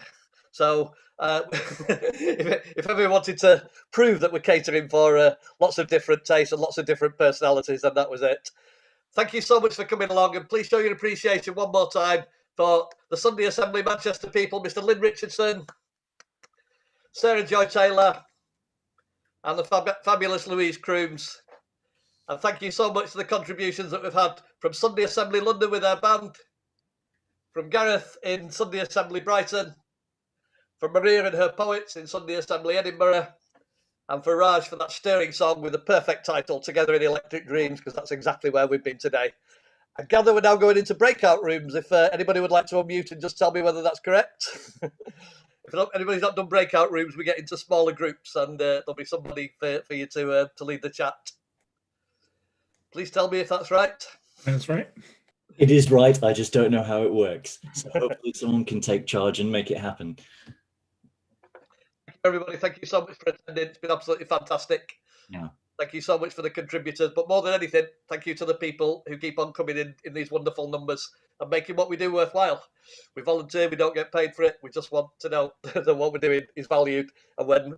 So if ever wanted to prove that we're catering for lots of different tastes and lots of different personalities, then that was it. Thank you so much for coming along, and please show your appreciation one more time for the Sunday Assembly Manchester people, Mr. Lynn Richardson, Sarah Joy Taylor, and the fabulous Louise Croombs. And thank you so much for the contributions that we've had from Sunday Assembly London with our band, from Gareth in Sunday Assembly Brighton, from Maria and her poets in Sunday Assembly Edinburgh, and for Raj for that stirring song with the perfect title, Together in Electric Dreams, because that's exactly where we've been today. I gather we're now going into breakout rooms. If anybody would like to unmute and just tell me whether that's correct. If anybody's not done breakout rooms, we get into smaller groups, and there'll be somebody for you to lead the chat. Please tell me if that's right. That's right. It is right. I just don't know how it works. So hopefully someone can take charge and make it happen. Everybody, thank you so much for attending. It's been absolutely fantastic. Yeah. Thank you so much for the contributors. But more than anything, thank you to the people who keep on coming in these wonderful numbers and making what we do worthwhile. We volunteer, we don't get paid for it. We just want to know that what we're doing is valued. And when